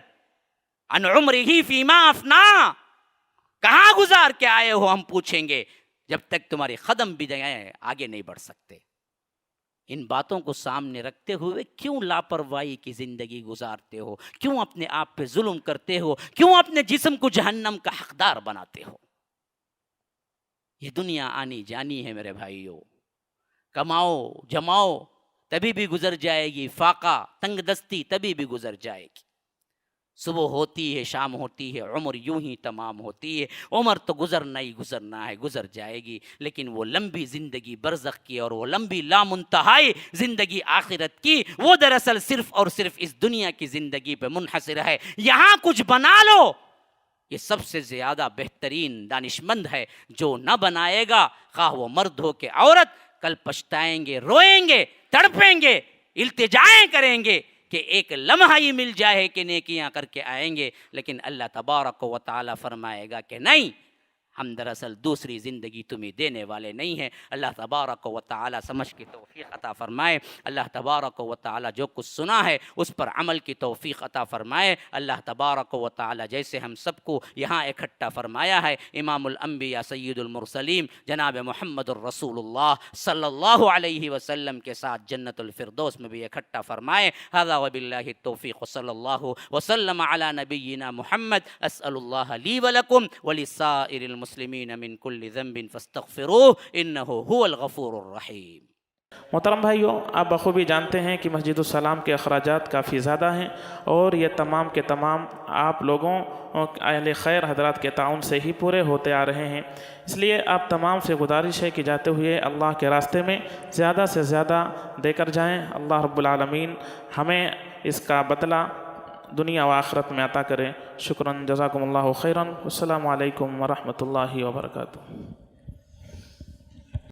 عن عمرہ فیما افنا، کہاں گزار کے آئے ہو ہم پوچھیں گے، جب تک تمہاری قدم بھی جائیں آگے نہیں بڑھ سکتے۔ ان باتوں کو سامنے رکھتے ہوئے کیوں لاپرواہی کی زندگی گزارتے ہو؟ کیوں اپنے آپ پہ ظلم کرتے ہو؟ کیوں اپنے جسم کو جہنم کا حقدار بناتے ہو؟ یہ دنیا آنی جانی ہے میرے بھائیوں، کماؤ جماؤ تبھی بھی گزر جائے گی، فاقہ تنگ دستی تبھی بھی گزر جائے گی۔ صبح ہوتی ہے، شام ہوتی ہے، عمر یوں ہی تمام ہوتی ہے۔ عمر تو گزرنا ہی گزرنا ہے، گزر جائے گی، لیکن وہ لمبی زندگی برزخ کی اور وہ لمبی لامنتہائی زندگی آخرت کی، وہ دراصل صرف اور صرف اس دنیا کی زندگی پہ منحصر ہے۔ یہاں کچھ بنا لو، یہ سب سے زیادہ بہترین دانشمند ہے جو نہ بنائے گا، خواہ وہ مرد ہو کہ عورت، کل پچھتائیں گے، روئیں گے، تڑپیں گے، التجائیں کریں گے کہ ایک لمحہ ہی مل جائے کہ نیکیاں کر کے آئیں گے، لیکن اللہ تبارک و تعالی فرمائے گا کہ نہیں، ہم دراصل دوسری زندگی تمہیں دینے والے نہیں ہیں۔ اللہ تبارک و تعالی سمجھ کی توفیق عطا فرمائے۔ اللہ تبارک و تعالی جو کچھ سنا ہے اس پر عمل کی توفیق عطا فرمائے۔ اللہ تبارک و تعالی جیسے ہم سب کو یہاں اکٹھا فرمایا ہے، امام الانبیاء سید المرسلین جناب محمد الرسول اللہ صلی اللہ علیہ وسلم کے ساتھ جنت الفردوس میں بھی اکٹھا فرمائے۔ ھذا وباللہ التوفیق صلی اللہ وسلم علی نبینا محمد۔ اسأل اللہ لی ولکم ولسائر المسلمین من کل ذنب فاستغفروہ انہ هو الغفور الرحیم۔ محترم بھائیوں، آپ بخوبی جانتے ہیں کہ مسجد السلام کے اخراجات کافی زیادہ ہیں اور یہ تمام کے تمام آپ لوگوں اہل خیر حضرات کے تعاون سے ہی پورے ہوتے آ رہے ہیں۔ اس لیے آپ تمام سے گزارش ہے کہ جاتے ہوئے اللہ کے راستے میں زیادہ سے زیادہ دے کر جائیں۔ اللہ رب العالمین ہمیں اس کا بدلہ دنیا و آخرت میں عطا کرے۔ شکراً، جزاکم اللہ خیراً۔ السلام علیکم ورحمۃ اللہ وبرکاتہ۔